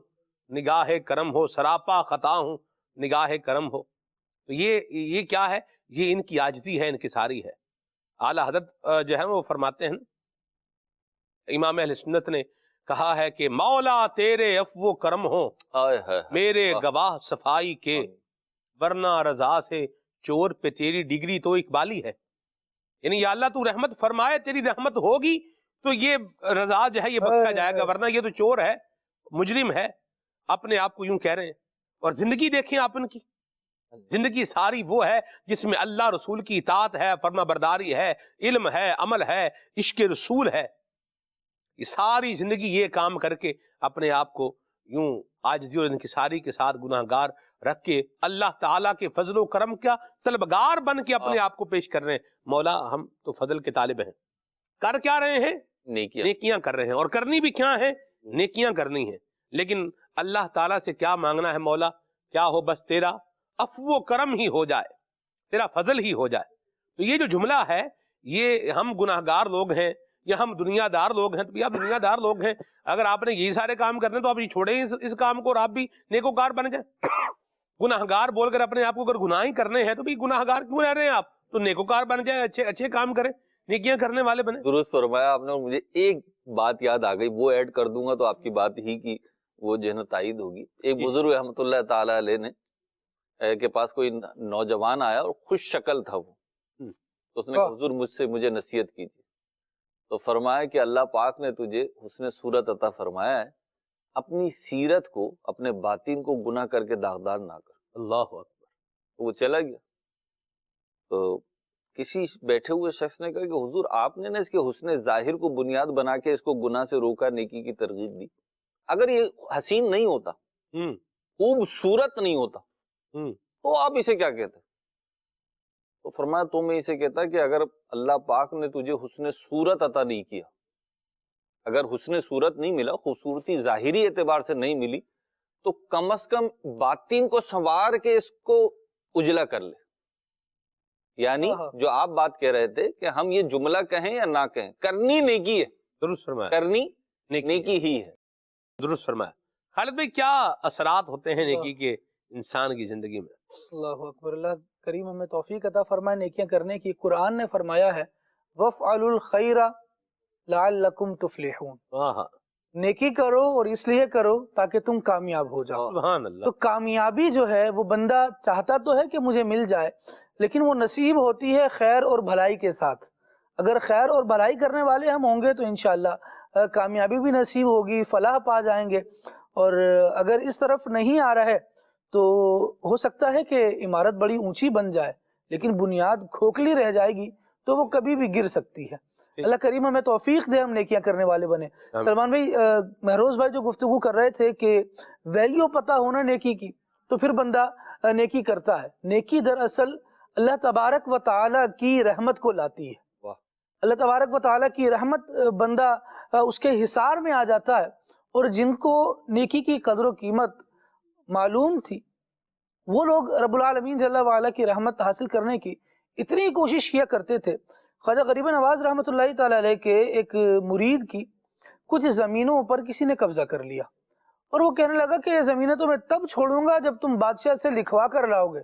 نگاہ کرم ہو، سراپا خطا ہوں نگاہ کرم ہو. تو یہ کیا ہے؟ یہ ان کی عاجزی ہے، انکساری ہے. اعلیٰ حضرت جو ہے وہ فرماتے ہیں، امام اہل سنت نے کہا ہے کہ مولا تیرے عفو و کرم ہو میرے گواہ صفائی کے، ورنہ رضا سے چور پہ تیری ڈگری تو اقبالی ہے. یعنی یا اللہ تو رحمت فرمائے، تیری رحمت ہوگی تو یہ رضا جو ہے یہ بخشا جائے گا، ورنہ یہ تو چور ہے، مجرم ہے. اپنے آپ کو یوں کہہ رہے ہیں. اور زندگی دیکھیں آپ ان کی، زندگی ساری وہ ہے جس میں اللہ رسول کی اطاعت ہے، فرما برداری ہے، علم ہے، عمل ہے، عشق رسول ہے. یہ ساری زندگی یہ کام کر کے اپنے آپ کو یوں عاجزی اور انکساری کے ساتھ گناہ گار رکھ کے اللہ تعالیٰ کے فضل و کرم کا طلبگار بن کے اپنے آپ کو پیش کر رہے ہیں. مولا ہم تو فضل کے طالب ہیں. کر کیا رہے ہیں؟ نیکیاں کر رہے ہیں. اور کرنی بھی کیا ہیں؟ نیکیاں کرنی ہیں. لیکن اللہ تعالیٰ سے کیا مانگنا ہے؟ مولا کیا ہو بس تیرا عفو و کرم ہی ہو جائے، تیرا فضل ہی ہو جائے. تو یہ جو جملہ ہے، یہ ہم گناہ گار لوگ ہیں یا ہم دنیا دار لوگ ہیں. تو آپ دنیا دار لوگ ہیں، اگر آپ نے یہی سارے کام کرنے تو آپ یہ چھوڑیں اس کام کو اور آپ بھی نیکوکار بن جائیں. گناہ گار بول کر اپنے آپ کو اگر گناہ ہی کرنے ہیں تو بھی گناہ گار کیوں رہ رہے ہیں آپ؟ تو نیکوکار بن جائیں، اچھے کام کریں، نیکیاں کرنے والے بنے. درست فرمایا آپ نے. مجھے ایک بات یاد آ گئی، وہ ایڈ کر دوں گا تو آپ کی بات ہی کی وہ جو ہے نا تائید ہوگی. ایک بزرگ رحمۃ اللہ تعالی علیہ نے کے پاس کوئی نوجوان آیا اور خوش شکل تھا وہ. تو اس نے کہا حضور مجھے نصیحت کیجیے. تو فرمایا کہ اللہ پاک نے تجھے حسن صورت عطا فرمایا ہے، اپنی سیرت کو، اپنے باطن کو گناہ کر کے داغدار نہ کر. اللہ اکبر. وہ چلا گیا. تو کسی بیٹھے ہوئے شخص نے کہا کہ حضور آپ نے نا اس کے حسن ظاہر کو بنیاد بنا کے اس کو گناہ سے روکا، نیکی کی ترغیب دی. اگر یہ حسین نہیں ہوتا، خوبصورت نہیں ہوتا، تو آپ اسے کیا کہتے؟ تو فرمایا تو میں اسے کہتا کہ اگر اللہ پاک نے تجھے حسن صورت عطا نہیں کیا، اگر حسن صورت نہیں ملا، خوبصورتی ظاہری اعتبار سے نہیں ملی، تو کم از کم باطن کو سنوار کے اس کو اجلا کر لے. یعنی جو آپ بات کہہ رہے تھے کہ ہم یہ جملہ کہیں یا نہ کہیں، کرنی نیکی ہے. درست فرمایا. کرنی نیکی ہی ہے. درست فرمایا. خالد بھائی کیا اثرات ہوتے ہیں نیکی کے انسان کی زندگی میں؟ اللہ اکبر. اللہ کریم ہمیں توفیق عطا فرمائے نیکیاں کرنے کی. قرآن نے فرمایا ہے وَافْعَلُوا الْخَيْرَ لَعَلَّكُمْ تُفْلِحُونَ. نیکی کرو اور اس لیے کرو تاکہ تم کامیاب ہو جاؤ. سبحان اللہ. تو کامیابی جو ہے وہ بندہ چاہتا تو ہے کہ مجھے مل جائے، لیکن وہ نصیب ہوتی ہے خیر اور بھلائی کے ساتھ. اگر خیر اور بھلائی کرنے والے ہم ہوں گے تو انشاءاللہ کامیابی بھی نصیب ہوگی، فلاح پا جائیں گے. اور اگر اس طرف نہیں آ رہا ہے تو ہو سکتا ہے کہ عمارت بڑی اونچی بن جائے لیکن بنیاد کھوکھلی رہ جائے گی تو وہ کبھی بھی گر سکتی ہے. اللہ کریم ہمیں توفیق دے ہم نیکیاں کرنے والے بنے. سلمان بھائی، مہروز بھائی جو گفتگو کر رہے تھے کہ ویلیو پتہ ہونا نیکی کی، تو پھر بندہ نیکی کرتا ہے. نیکی دراصل اللہ تبارک و تعالیٰ کی رحمت کو لاتی ہے. اللہ تبارک و تعالیٰ کی رحمت بندہ اس کے حصار میں آ جاتا ہے. اور جن کو نیکی کی قدر و قیمت معلوم تھی وہ لوگ رب العالمین جل وعلا کی رحمت حاصل کرنے کی اتنی کوشش کیا کرتے تھے. خواجہ غریب نواز رحمۃ اللہ تعالی علیہ کے ایک مرید کی کچھ زمینوں پر کسی نے قبضہ کر لیا اور وہ کہنے لگا کہ یہ زمینیں تو میں تب چھوڑوں گا جب تم بادشاہ سے لکھوا کر لاؤ گے،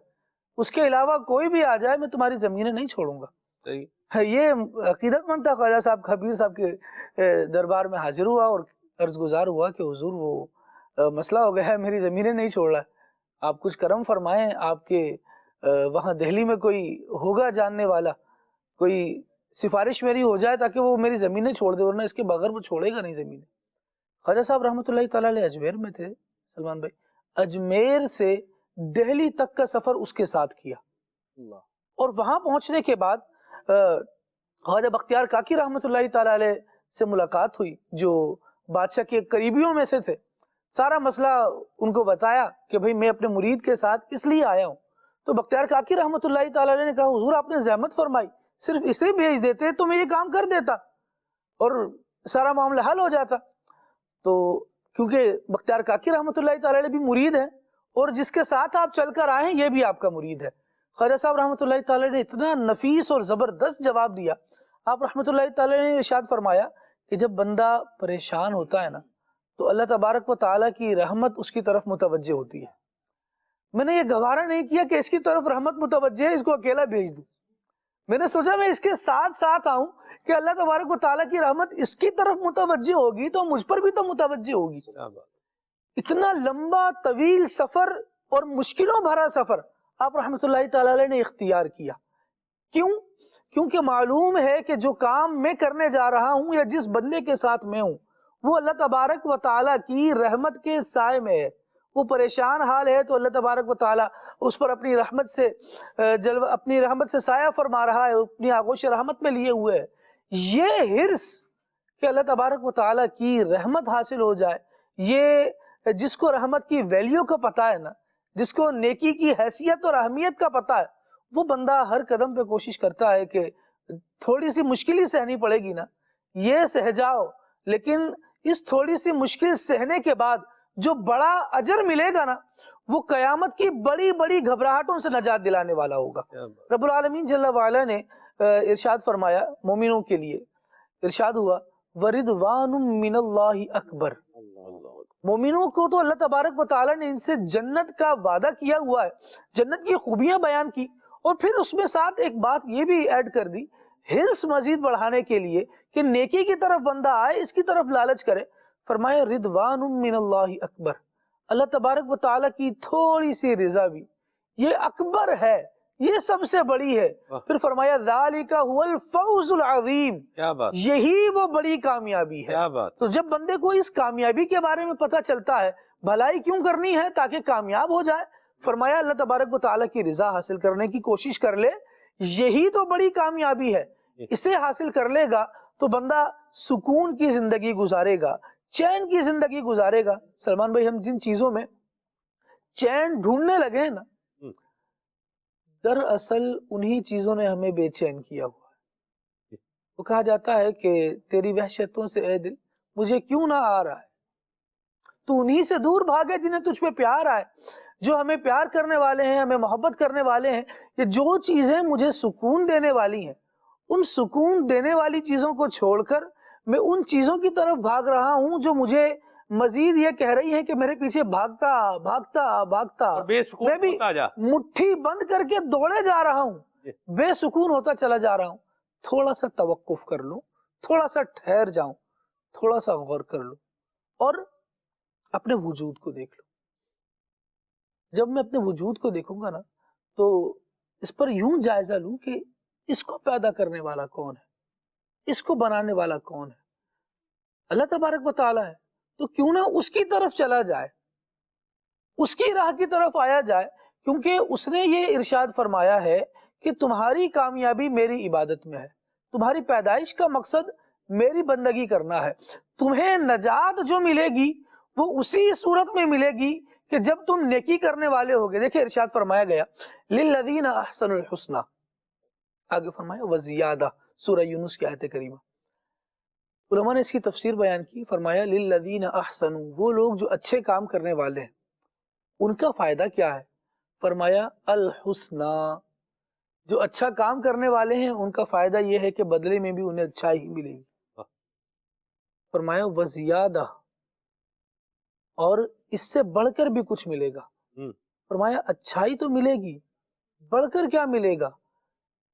اس کے علاوہ کوئی بھی آ جائے میں تمہاری زمینیں نہیں چھوڑوں گا. صحیح. یہ عقیدت مند تھا. خواجہ صاحب خبیر صاحب کے دربار میں حاضر ہوا اور عرض گزار ہوا کہ حضور وہ مسئلہ ہو گیا ہے, میری زمینیں نہیں چھوڑ رہا ہے, آپ کچھ کرم فرمائیں, آپ کے وہاں دہلی میں کوئی ہوگا جاننے والا, کوئی سفارش میری ہو جائے تاکہ وہ میری زمینیں چھوڑ دے, ورنہ اس کے بغیر وہ چھوڑے گا نہیں زمینیں. خواجہ صاحب رحمۃ اللہ تعالیٰ علیہ اجمیر میں تھے سلمان بھائی, اجمیر سے دہلی تک کا سفر اس کے ساتھ کیا, اور وہاں پہنچنے کے بعد خواجہ بختیار کاکی رحمۃ اللہ تعالیٰ علیہ سے ملاقات ہوئی, جو بادشاہ کے قریبیوں میں سے تھے. سارا مسئلہ ان کو بتایا کہ بھئی میں اپنے مرید کے ساتھ اس لیے آیا ہوں. تو بختیار کاکی رحمۃ اللہ تعالیٰ علیہ نے کہا حضور آپ نے زحمت فرمائی, صرف اسے بھیج دیتے تو میں یہ کام کر دیتا اور سارا معاملہ حل ہو جاتا. تو کیونکہ بختیار کاکی رحمۃ اللہ تعالیٰ علیہ بھی مرید ہیں, اور جس کے ساتھ آپ چل کر آئے ہیں یہ بھی آپ کا مرید ہے. خواجہ صاحب رحمۃ اللہ تعالیٰ نے اتنا نفیس اور زبردست جواب دیا. آپ رحمۃ اللہ تعالیٰ نے ارشاد فرمایا کہ جب بندہ پریشان ہوتا ہے نا تو اللہ تبارک و تعالیٰ کی رحمت اس کی طرف متوجہ ہوتی ہے. میں نے یہ گوارا نہیں کیا کہ اس کی طرف رحمت متوجہ ہے اس کو اکیلا بھیج دوں, میں نے سوچا میں اس کے ساتھ ساتھ آؤں کہ اللہ تبارک و تعالیٰ کی رحمت اس کی طرف متوجہ ہوگی تو مجھ پر بھی تو متوجہ ہوگی. اتنا لمبا طویل سفر اور مشکلوں بھرا سفر آپ رحمۃ اللہ تعالیٰ علیہ نے اختیار کیا. کیوں؟ کیونکہ معلوم ہے کہ جو کام میں کرنے جا رہا ہوں یا جس بندے کے ساتھ میں ہوں وہ اللہ تبارک و تعالیٰ کی رحمت کے سائے میں ہے. وہ پریشان حال ہے تو اللہ تبارک و تعالیٰ اس پر اپنی رحمت سے اپنی رحمت سے سایہ فرما رہا ہے, اپنی آغوش رحمت میں لیے ہوئے ہے. یہ حرص کہ اللہ تبارک و تعالیٰ کی رحمت حاصل ہو جائے, یہ جس کو رحمت کی ویلیو کا پتہ ہے نا, جس کو نیکی کی حیثیت اور اہمیت کا پتہ ہے, وہ بندہ ہر قدم پہ کوشش کرتا ہے کہ تھوڑی سی مشکل ہی سہنی پڑے گی نا, یہ سہ جاؤ, لیکن اس تھوڑی سی مشکل سہنے کے بعد جو بڑا اجر ملے گا نا وہ قیامت کی بڑی بڑی گھبراہٹوں سے نجات دلانے والا ہوگا. رب العالمین جل وعلا نے ارشاد فرمایا مومنوں کے لیے, ارشاد ہوا وَرِضْوَانٌ مِّنَ اللَّهِ اکبر. مومنوں کو تو اللہ تبارک و تعالیٰ نے ان سے جنت کا وعدہ کیا ہوا ہے, جنت کی خوبیاں بیان کی, اور پھر اس میں ساتھ ایک بات یہ بھی ایڈ کر دی حرص مزید بڑھانے کے لیے کہ نیکی کی طرف بندہ آئے, اس کی طرف لالچ کرے. فرمایا رضوان من اللہ اکبر, اللہ تبارک و تعالیٰ کی تھوڑی سی رضا بھی یہ اکبر ہے, یہ سب سے بڑی ہے. پھر فرمایا ذالک هو الفوز العظیم, یہی وہ بڑی کامیابی ہے. تو جب بندے کو اس کامیابی کے بارے میں پتہ چلتا ہے بھلائی کیوں کرنی ہے تاکہ کامیاب ہو جائے, فرمایا اللہ تبارک و تعالیٰ کی رضا حاصل کرنے کی کوشش کر لے, یہی تو بڑی کامیابی ہے. اسے حاصل کر لے گا تو بندہ سکون کی زندگی گزارے گا, چین کی زندگی گزارے گا. سلمان بھائی, ہم جن چیزوں میں چین ڈھونڈنے لگے ہیں نا, دراصل انہی چیزوں نے ہمیں بے چین کیا ہوا ہے. وہ کہا جاتا ہے کہ تیری وحشتوں سے اے دل مجھے کیوں نہ آ رہا ہے, تو انہی سے دور بھاگے جنہیں تجھ پہ پیار آئے. جو ہمیں پیار کرنے والے ہیں, ہمیں محبت کرنے والے ہیں, یہ جو چیزیں مجھے سکون دینے والی ہیں, ان سکون دینے والی چیزوں کو چھوڑ کر میں ان چیزوں کی طرف بھاگ رہا ہوں جو مجھے مزید یہ کہہ رہی ہیں کہ میرے پیچھے بھاگتا بھاگتا بھاگتا میں بھی مٹھی بند کر کے دوڑے جا رہا ہوں, بے سکون ہوتا چلا جا رہا ہوں. تھوڑا سا توقف کر لوں, تھوڑا سا ٹھہر جاؤں, تھوڑا سا غور کر لوں اور اپنے وجود کو دیکھ لوں. جب میں اپنے وجود کو دیکھوں گا نا تو اس پر یوں جائزہ لوں کہ اس کو پیدا کرنے والا کون ہے, اس کو بنانے والا کون ہے. اللہ تبارک و تعالیٰ ہے, تو کیوں نہ اس کی طرف چلا جائے, اس کی راہ کی طرف آیا جائے, کیونکہ اس نے یہ ارشاد فرمایا ہے کہ تمہاری کامیابی میری عبادت میں ہے, تمہاری پیدائش کا مقصد میری بندگی کرنا ہے. تمہیں نجات جو ملے گی وہ اسی صورت میں ملے گی کہ جب تم نیکی کرنے والے ہوگے. دیکھیں ارشاد فرمایا گیا للذین احسنوا الحسنى, آگے فرمایا وزیادہ, سورہ یونس کی آیت کریمہ. علماء نے اس کی تفسیر بیان کی, فرمایا للذین احسنوا, وہ لوگ جو اچھے کام کرنے والے ہیں ان کا فائدہ کیا ہے, فرمایا الحسنى, جو اچھا کام کرنے والے ہیں ان کا فائدہ یہ ہے کہ بدلے میں بھی انہیں اچھا ہی ملے گی. فرمایا وزیادہ, اور اس سے بڑھ کر بھی کچھ ملے گا. فرمایا اچھائی تو ملے گی, بڑھ کر کیا ملے گا,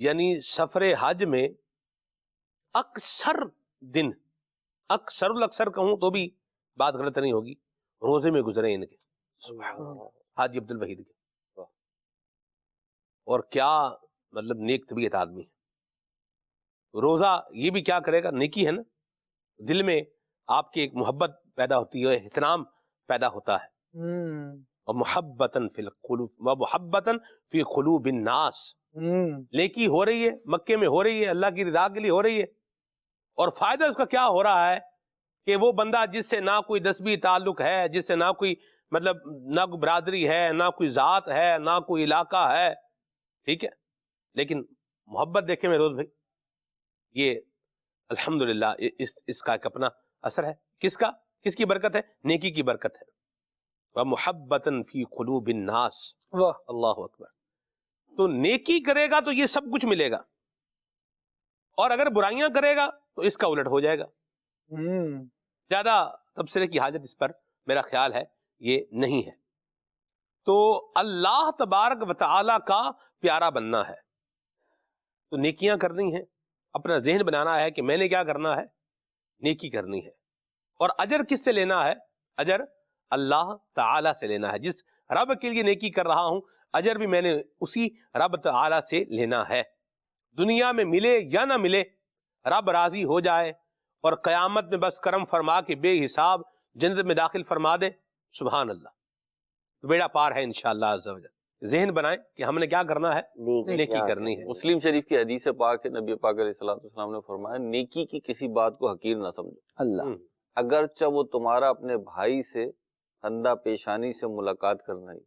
یعنی سفر حج میں اکثر دن، اکثر الاکثر کہوں تو بھی بات غلط نہیں ہوگی، روزے میں گزرے ان کے، حاجی عبد الوحید کے، اور کیا مطلب نیک طبیعت آدمی ہے۔ روزہ یہ بھی کیا کرے گا، نیکی ہے نا، دل میں آپ کی ایک محبت پیدا ہوتی ہے، احترام پیدا ہوتا ہے، اور محبتاً فی القلوب و محبتاً فی قلوب الناس، نیکی ہو رہی ہے، مکے میں ہو رہی ہے، اللہ کی رضا کے لیے ہو رہی ہے، اور فائدہ اس کا کیا ہو رہا ہے کہ وہ بندہ جس سے نہ کوئی نسبی تعلق ہے، جس سے نہ کوئی مطلب نہ کوئی برادری ہے، نہ کوئی ذات ہے، نہ کوئی علاقہ ہے، ٹھیک ہے، لیکن محبت دیکھیں میروز بھائی، یہ الحمدللہ اس کا ایک اپنا اثر ہے، کس کی برکت ہے، نیکی کی برکت ہے، وَمُحَبَّةً فِي قُلُوبِ النَّاسِ، واہ، اللہ اکبر۔ تو نیکی کرے گا تو یہ سب کچھ ملے گا، اور اگر برائیاں کرے گا تو اس کا الٹ ہو جائے گا۔ زیادہ تبصرے کی حاجت اس پر میرا خیال ہے یہ نہیں ہے۔ تو اللہ تبارک و تعالی کا پیارا بننا ہے تو نیکیاں کرنی ہیں، اپنا ذہن بنانا ہے کہ میں نے کیا کرنا ہے، نیکی کرنی ہے، اور اجر کس سے لینا ہے، اجر اللہ تعالی سے لینا ہے، جس رب کے لیے نیکی کر رہا ہوں اجر بھی میں نے اسی رب تعالی سے لینا ہے، دنیا میں ملے یا نہ ملے، رب راضی ہو جائے اور قیامت میں بس کرم فرما کے بے حساب جنت میں داخل فرما دے، سبحان اللہ، تو بیڑا پار ہے انشاءاللہ عز و جل۔ ذہن بنائیں کہ ہم نے کیا کرنا ہے، نیکی کرنی ہے۔ مسلم شریف کی حدیث پاک ہے، نبی پاک علیہ السلام نے فرمایا نیکی کی کسی بات کو حقیر نہ سمجھو، اللہ، اگرچہ وہ تمہارا اپنے بھائی سے خندہ پیشانی سے ملاقات کرنا ہی،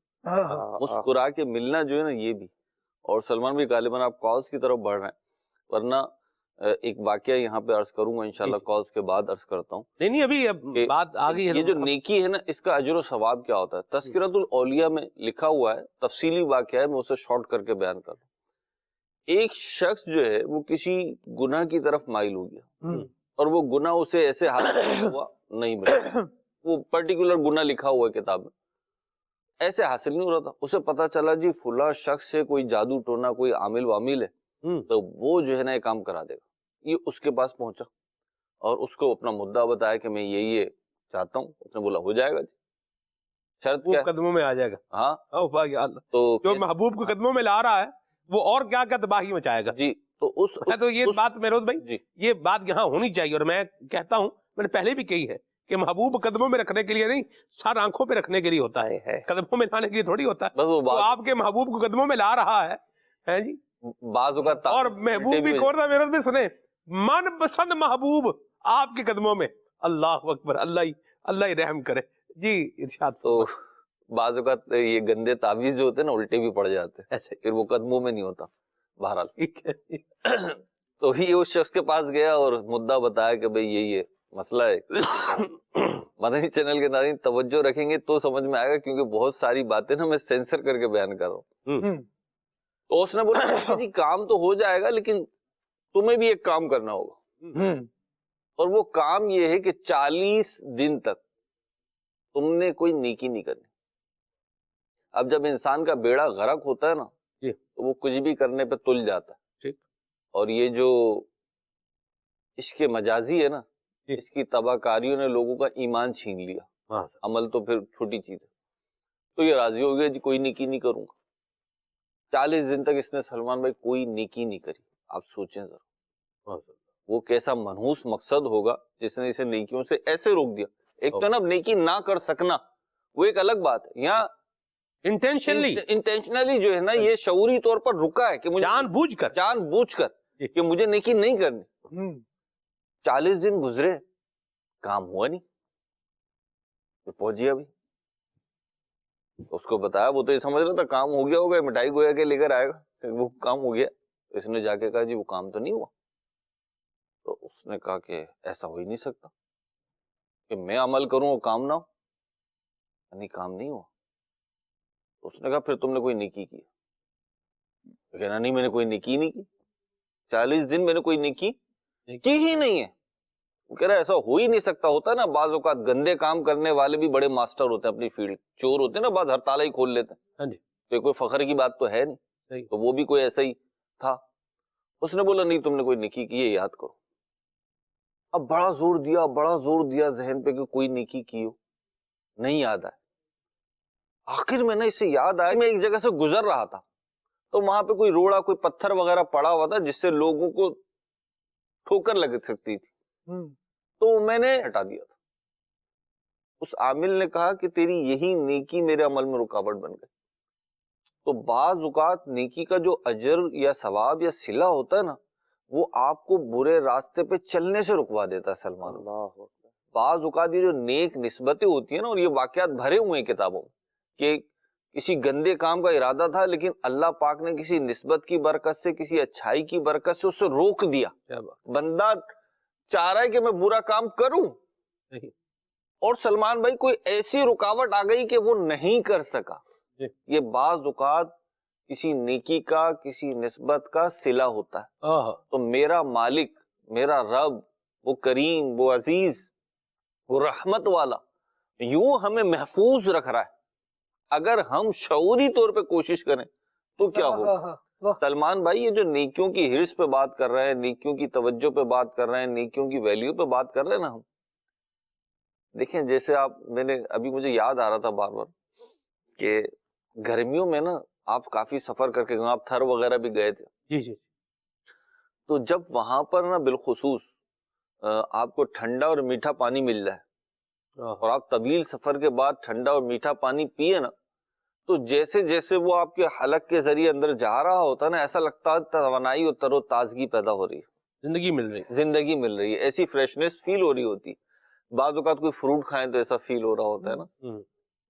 مسکرا کے ملنا جو ہے نا، یہ بھی۔ اور سلمان بھی غالباً آپ کالز کی طرف بڑھ رہے ہیں، ورنہ ایک واقعہ یہاں پہ عرض کروں گا انشاءاللہ، کالز کے بعد عرض کرتا ہوں۔ نہیں ابھی اب بات آگئی ہے، یہ جو نیکی ہے نا، اس کا اجر و ثواب کیا ہوتا ہے، تذکرۃ الاولیاء میں لکھا ہوا ہے، تفصیلی واقعہ ہے، میں اسے شارٹ کر کے بیان کر رہا ہوں۔ ایک شخص جو ہے وہ کسی گناہ کی طرف مائل ہو گیا، اور وہ گناہ اسے ایسے حاصل ہوا نہیں ملا، وہ پرٹیکولر گناہ لکھا ہوا ہے کتاب میں، ایسے حاصل نہیں ہو رہا تھا، اسے پتا چلا جی فلاں شخص سے کوئی جادو ٹونا، کوئی عامل وامل ہے، تو وہ جو ہے نا یہ کام کرا دے گا۔ یہ اس کے پاس پہنچا اور اس کو اپنا مدعا بتایا کہ میں یہ چاہتا ہوں، اس نے بولا ہو جائے گا جی، شرط کیا، قدموں میں آ جائے گا، ہاں، تو جو محبوب کو قدموں میں لا رہا ہے وہ اور کیا کیا تباہی مچائے گا جی۔ تو یہ بات میروز بھائی، یہ بات یہاں ہونی چاہیے، اور میں کہتا ہوں، میں نے پہلے بھی کہی ہے کہ محبوب قدموں میں رکھنے کے لیے نہیں، سر آنکھوں پہ رکھنے کے لیے ہوتا ہے، قدموں میں لانے کے لیے تھوڑی ہوتا ہے۔ تو آپ کے محبوب کو قدموں میں لا رہا ہے جی، بعض اوقات اور محبوب بھی کون تھا میروز بھائی، سنیں، من پسند محبوب آپ کے قدموں میں، اللہ اکبر، اللہ ہی رحم کرے جی، ارشاد۔ تو بعض اوقات یہ گندے تعویذ جو ہوتے ہیں نا، الٹے بھی پڑ جاتے ہیں ایسے، پھر وہ قدموں میں نہیں ہوتا، بہرحال۔ تو ہی اس شخص کے پاس گیا اور مدعا بتایا کہ بھئی یہ مسئلہ ہے۔ مدنی چینل کے ناظرین توجہ رکھیں گے تو سمجھ میں آئے گا، کیونکہ بہت ساری باتیں نا میں سینسر کر کے بیان کر رہا ہوں۔ تو اس نے بولا جی کام تو ہو جائے گا، لیکن تمہیں بھی ایک کام کرنا ہوگا، اور وہ کام یہ ہے کہ 40 دن تک تم نے کوئی نیکی نہیں کرنی۔ اب جب انسان کا بیڑا غرق ہوتا ہے نا، تو وہ کچھ بھی کرنے پہ تل جاتا ہے، اور یہ جو عشق مجازی ہے نا، اس کی تباہ کاریوں نے لوگوں کا ایمان چھین لیا، عمل تو پھر چھوٹی چیز ہے۔ تو یہ راضی ہو گیا جی کوئی نیکی نہیں کروں گا، 40 دن تک اس نے سلمان بھائی کوئی نیکی نہیں کری۔ آپ سوچیں ذرا وہ کیسا منحوس مقصد ہوگا جس نے اسے نیکیوں سے ایسے روک دیا۔ ایک تو نا نیکی نہ کر سکنا وہ ایک الگ بات ہے، یہاں انٹینشنلی جو ہے نا یہ شعوری طور پر رکا ہے کہ مجھے جان بوجھ کر کہ مجھے نیکی نہیں کرنی۔ 40 دن گزرے، کام ہوا نہیں، پہنچ گیا بھی، اس کو بتایا، وہ تو یہ سمجھ رہا تھا کام ہو گیا ہوگا، مٹھائی گویا کے لے کر آئے گا، وہ کام ہو گیا۔ اس نے جا کے کہا جی وہ کام تو نہیں ہوا۔ تو اس نے کہا کہ ایسا ہو ہی نہیں سکتا کہ میں عمل کروں اور کام نہ ہو، یعنی کام نہیں ہوا۔ اس نے کہا پھر تم نے کوئی نیکی کی؟ کہنا نہیں میں نے کوئی نیکی نہیں کی، 40 دن میں نے کوئی نیکی کی ہی نہیں ہے۔ وہ کہہ رہا ایسا ہو ہی نہیں سکتا، ہوتا ہے نا بعض اوقات گندے کام کرنے والے بھی بڑے ماسٹر ہوتے ہیں اپنی فیلڈ، چور ہوتے ہیں نا بعض، ہر تالا ہی کھول لیتے ہیں، تو کوئی فخر کی بات تو ہے نہیں، تو وہ بھی کوئی ایسا ہی تھا۔ اس نے بولا نہیں تم نے کوئی نیکی کی ہے یاد کرو. اب بڑا زور دیا ذہن پہ کہ کوئی نیکی کی ہو, نہیں یاد آئے. آخر میں نے اسے یاد آیا, میں ایک جگہ سے گزر رہا تھا تو وہاں پہ کوئی روڑا کوئی پتھر وغیرہ پڑا ہوا تھا جس سے لوگوں کو ٹھوکر لگ سکتی تھی, تو میں نے ہٹا دیا تھا. اس عامل نے کہا کہ تیری یہی نیکی میرے عمل میں رکاوٹ بن گئی. تو بعض اوقات نیکی کا جو اجر یا ثواب یا صلہ ہوتا ہے نا, وہ آپ کو برے راستے پہ چلنے سے رکوا دیتا ہے. سلمان, بعض اوقات یہ جو نیک نسبتیں ہوتی ہیں نا, اور یہ واقعات بھرے ہوئے ہیں کتابوں میں کہ کسی گندے کام کا ارادہ تھا لیکن اللہ پاک نے کسی نسبت کی برکت سے, کسی اچھائی کی برکت سے اسے روک دیا. بندہ چاہ رہا ہے کہ میں برا کام کروں, اور سلمان بھائی کوئی ایسی رکاوٹ آ گئی کہ وہ نہیں کر سکا. یہ بعض اوقات کسی نیکی کا, کسی نسبت کا صلہ ہوتا ہے. تو میرا مالک, میرا رب, وہ کریم, وہ عزیز, وہ رحمت والا یوں ہمیں محفوظ رکھ رہا ہے. اگر ہم شعوری طور پہ کوشش کریں تو کیا ہوگا. سلمان بھائی یہ جو نیکیوں کی ہرس پہ بات کر رہے ہیں, نیکیوں کی توجہ پہ بات کر رہے ہیں, نیکیوں کی ویلیو پہ بات کر رہے ہیں نا, ہم دیکھیں جیسے آپ, میں نے ابھی مجھے یاد آ رہا تھا بار بار کہ گرمیوں میں نا آپ کافی سفر کر کے, آپ تھر وغیرہ بھی گئے تھے, جی, تو جب وہاں پر نا بالخصوص آپ کو ٹھنڈا اور میٹھا پانی مل جائے اور آپ طویل سفر کے بعد ٹھنڈا اور میٹھا پانی پیے نا, تو جیسے جیسے وہ آپ کے حلق کے ذریعے اندر جا رہا ہوتا ہے نا, ایسا لگتا ہے توانائی اور تر و تازگی پیدا ہو رہی ہے, زندگی مل رہی ہے, ایسی فریشنس فیل ہو رہی ہوتی. بعض اوقات کوئی فروٹ کھائیں تو ایسا فیل ہو رہا ہوتا ہے نا.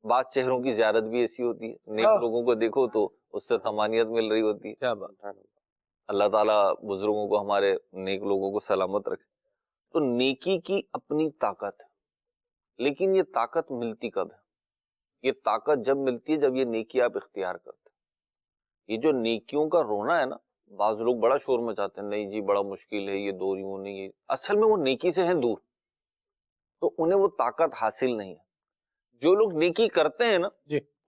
بعض چہروں کی زیارت بھی ایسی ہوتی ہے, نیک لوگوں کو دیکھو تو اس سے طمانینت مل رہی ہوتی ہے. کیا بات. اللہ تعالیٰ بزرگوں کو, ہمارے نیک لوگوں کو سلامت رکھے. تو نیکی کی اپنی طاقت ہے, لیکن یہ طاقت ملتی کب ہے؟ یہ طاقت جب ملتی ہے جب یہ نیکی آپ اختیار کرتے ہیں. یہ جو نیکیوں کا رونا ہے نا, بعض لوگ بڑا شور مچاتے ہیں, نہیں جی بڑا مشکل ہے, یہ دور یوں نہیں ہے. اصل میں وہ نیکی سے ہیں دور, تو انہیں وہ طاقت حاصل نہیں ہے. جو لوگ نیکی کرتے ہیں نا,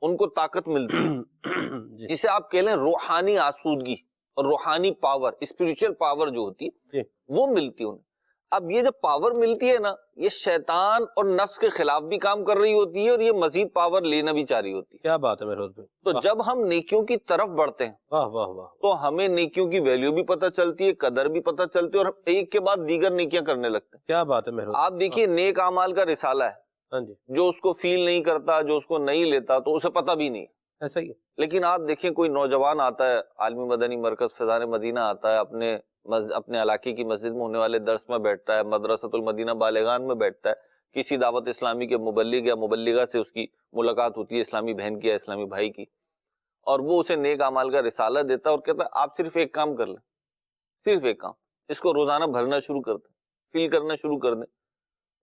ان کو طاقت ملتی ہے, جسے آپ کہہ لیں روحانی آسودگی اور روحانی پاور, اسپریچل پاور جو ہوتی ہے وہ ملتی ہے انہیں. اب یہ جب پاور ملتی ہے نا, یہ شیطان اور نفس کے خلاف بھی کام کر رہی ہوتی ہے اور یہ مزید پاور لینا بھی چاہ رہی ہوتی ہے. کیا بات ہے مہروز بھائی. تو جب ہم نیکیوں کی طرف بڑھتے ہیں, واہ واہ واہ, تو ہمیں نیکیوں کی ویلیو بھی پتہ چلتی ہے, قدر بھی پتہ چلتی ہے, اور ایک کے بعد دیگر نیکیاں کرنے لگتے ہیں. کیا بات ہے مہروز. آپ دیکھیے نیک اعمال کا رسالہ ہے, جو اس کو فیل نہیں کرتا, جو اس کو نہیں لیتا, تو اسے پتہ بھی نہیں. ایسا ہی ہے. لیکن آپ دیکھیں کوئی نوجوان آتا ہے, عالمی مدنی مرکز فیضان مدینہ آتا ہے, اپنے علاقے کی مسجد میں ہونے والے درس میں بیٹھتا ہے, مدرسۃ المدینہ بالغان میں بیٹھتا ہے, کسی دعوت اسلامی کے مبلغ یا مبلغہ سے اس کی ملاقات ہوتی ہے, اسلامی بہن کی یا اسلامی بھائی کی, اور وہ اسے نیک اعمال کا رسالہ دیتا ہے اور کہتا ہے آپ صرف ایک کام کر لیں, صرف ایک کام, اس کو روزانہ بھرنا شروع کر دیں, فیل کرنا شروع کر دیں,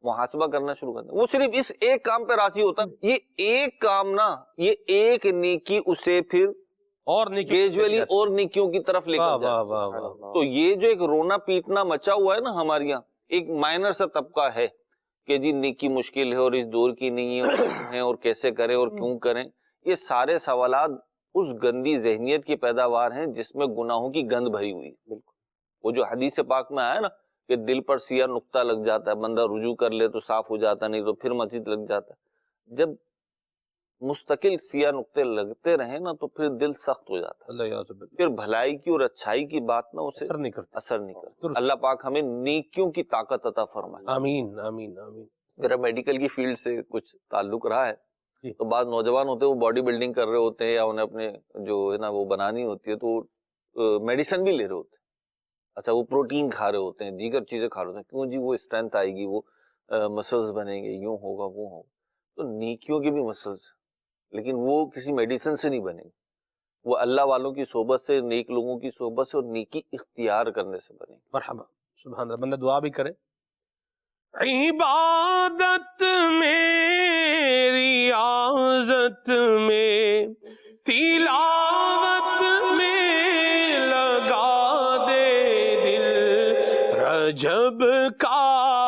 محاسبہ کرنا شروع کر دیں. وہ صرف اس ایک کام پہ راضی ہوتا ہے. یہ ایک کام نا, یہ ایک نیکی اسے پھر اور گریجولی اور نیکیوں کی طرف لے کر جائے. تو یہ جو ایک رونا پیٹنا مچا ہوا ہے نا ہمارے یہاں, ایک مائنر سا طبقہ ہے کہ جی نیکی مشکل ہے اور اس دور کی نہیں ہے اور کیسے کریں اور کیوں کریں, یہ سارے سوالات اس گندی ذہنیت کی پیداوار ہیں جس میں گناہوں کی گند بھری ہوئی ہے. وہ جو حدیث پاک میں آیا نا کہ دل پر سیاہ نقطہ لگ جاتا ہے, بندہ رجوع کر لے تو صاف ہو جاتا, نہیں تو پھر مزید لگ جاتا ہے. جب مستقل سیاہ نقطے لگتے رہیں نا تو پھر دل سخت ہو جاتا ہے, پھر بھلائی کی اور اچھائی کی بات نا اسے اثر نہیں کرتا. اللہ پاک ہمیں نیکیوں کی طاقت عطا فرمائے. آمین آمین آمین. میرا میڈیکل کی فیلڈ سے کچھ تعلق رہا ہے, تو بعض نوجوان ہوتے ہیں وہ باڈی بلڈنگ کر رہے ہوتے ہیں یا انہیں اپنے جو ہے نا وہ بنانی ہوتی ہے, تو میڈیسن بھی لے رہے ہوتے ہیں. اچھا وہ پروٹین کھا رہے ہوتے ہیں, دیگر چیزیں کھا رہے ہوتے ہیں, کیوں جی وہ اسٹرینتھ آئے گی, وہ مسلز بنیں گے, یوں ہوگا وہ ہوگا. تو نیکیوں کے بھی مسلز, لیکن وہ کسی میڈیسن سے نہیں بنے گی, وہ اللہ والوں کی صحبت سے, نیک لوگوں کی صحبت سے اور نیکی اختیار کرنے سے بنے گی. مرحبا. سبحان اللہ. بندہ دعا بھی کرے. عبادت میں ریاضت میں تلاوت میں لگا دے دل, رجب کا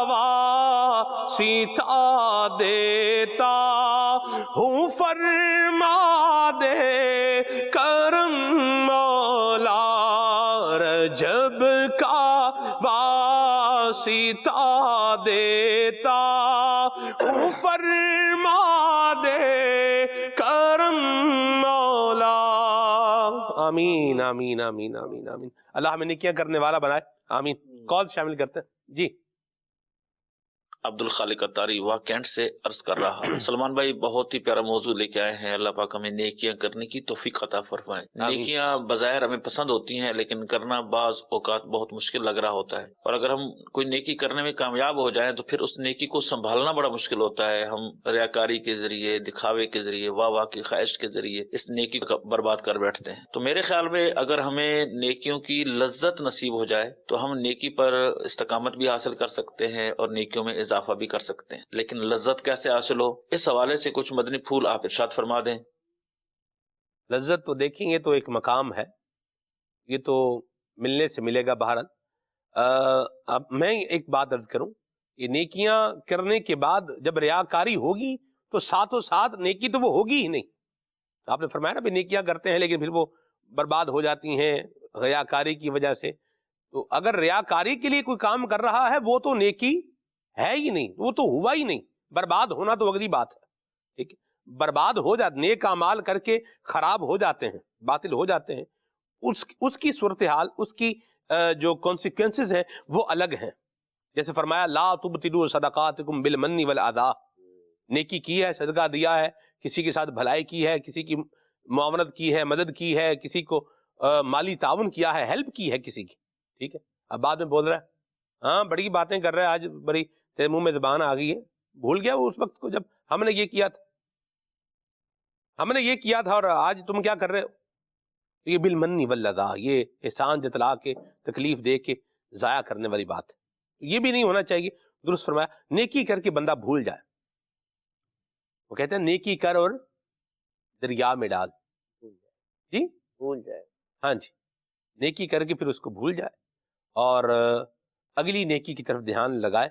واسطہ دیتا ہوں, فرما دے کرم مولا, جب کا واسطہ دیتا ہوں فرما دے کرم مولا. آمین آمین آمین آمین آمین. اللہ ہمیں نیکیاں کرنے والا بنائے. آمین. کال شامل کرتے ہیں جی. عبد الخالق اتاری واہ کینٹ سے عرض کر رہا. سلمان بھائی بہت ہی پیارا موضوع لے کے آئے ہیں. اللہ پاک ہمیں نیکیاں کرنے کی توفیق عطا فرمائے. نیکیاں بظاہر ہمیں پسند ہوتی ہیں لیکن کرنا بعض اوقات بہت مشکل لگ رہا ہوتا ہے, اور اگر ہم کوئی نیکی کرنے میں کامیاب ہو جائیں تو پھر اس نیکی کو سنبھالنا بڑا مشکل ہوتا ہے. ہم ریاکاری کے ذریعے, دکھاوے کے ذریعے, واہ واہ کی خواہش کے ذریعے اس نیکی کو برباد کر بیٹھتے ہیں. تو میرے خیال میں اگر ہمیں نیکیوں کی لذت نصیب ہو جائے تو ہم نیکی پر استقامت بھی حاصل کر سکتے ہیں اور نیکیوں میں اضافہ بھی کر سکتے ہیں. لیکن لذت کیسے حاصل ہو, اس حوالے سے کچھ مدنی پھول آپ ارشاد فرما دیں. لذت تو دیکھیں گے تو ایک مقام ہے, یہ تو ملنے سے ملے گا بہرحال. اب میں ایک بات عرض کروں, یہ نیکیاں کرنے کے بعد جب ریاکاری ہوگی تو ساتھ و ساتھ نیکی تو وہ ہوگی ہی نہیں. آپ نے فرمایا نا بھی نیکیاں کرتے ہیں لیکن پھر وہ برباد ہو جاتی ہیں ریاکاری کی وجہ سے. تو اگر ریاکاری کے لیے کوئی کام کر رہا ہے وہ تو نیکی ہے ہی نہیں, وہ تو ہوا ہی نہیں. برباد ہونا تو اگلی بات ہے. ٹھیک ہے, برباد ہو جاتے, نیک اعمال کر کے خراب ہو جاتے ہیں, باطل ہو جاتے ہیں, اس کی صورتحال, اس کی جو کانسیکوینسز ہیں وہ الگ ہیں. جیسے فرمایا لا تبطلوا صدقاتکم بالمن والاذى, نیکی کی ہے, صدقہ دیا ہے, کسی کے ساتھ بھلائی کی ہے, کسی کی معاونت کی ہے, مدد کی ہے, کسی کو مالی تعاون کیا ہے, ہیلپ کی ہے کسی کی. ٹھیک ہے, اب بعد میں بول رہا ہے ہاں بڑی باتیں کر رہے ہیں, آج بڑی تیرے منہ میں زبان آ گئی ہے. بھول گیا وہ اس وقت کو جب ہم نے یہ کیا تھا, ہم نے یہ کیا تھا اور آج تم کیا کر رہے ہو. یہ بالمنی والذا, یہ احسان جتلا کے تکلیف دے کے ضائع کرنے والی بات ہے. یہ بھی نہیں ہونا چاہیے. درست فرمایا, نیکی کر کے بندہ بھول جائے. وہ کہتے ہیں نیکی کر اور دریا میں ڈال. جی بھول جائے. ہاں جی, نیکی کر کے پھر اس کو بھول جائے اور اگلی نیکی کی طرف دھیان لگائے,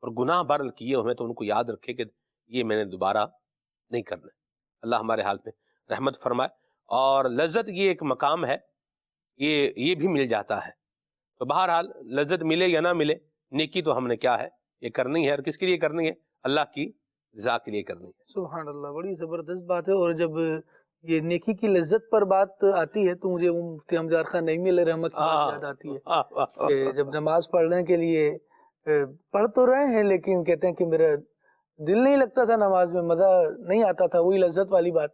اور گناہ بار کیے ہوئے تو ان کو یاد رکھے کہ یہ میں نے دوبارہ نہیں کرنا. اللہ ہمارے حال پہ رحمت فرمائے. اور لذت یہ ایک مقام ہے, یہ بھی مل جاتا ہے. تو بہرحال لذت ملے یا نہ ملے, نیکی تو ہم نے کیا ہے یہ کرنی ہے. اور کس کے لیے کرنی ہے؟ اللہ کی رضا کے لیے کرنی ہے. سبحان اللہ, بڑی زبردست بات ہے. اور جب یہ نیکی کی لذت پر بات آتی ہے تو مجھے وہ مفتی حمزہ خان نعیمی علیہ رحمت کی بات یاد آتی ہے کہ جب نماز پڑھنے کے لیے پڑھ تو رہے ہیں لیکن کہتے ہیں کہ میرا دل نہیں لگتا تھا نماز میں, مزہ نہیں آتا تھا, وہی لذت والی بات.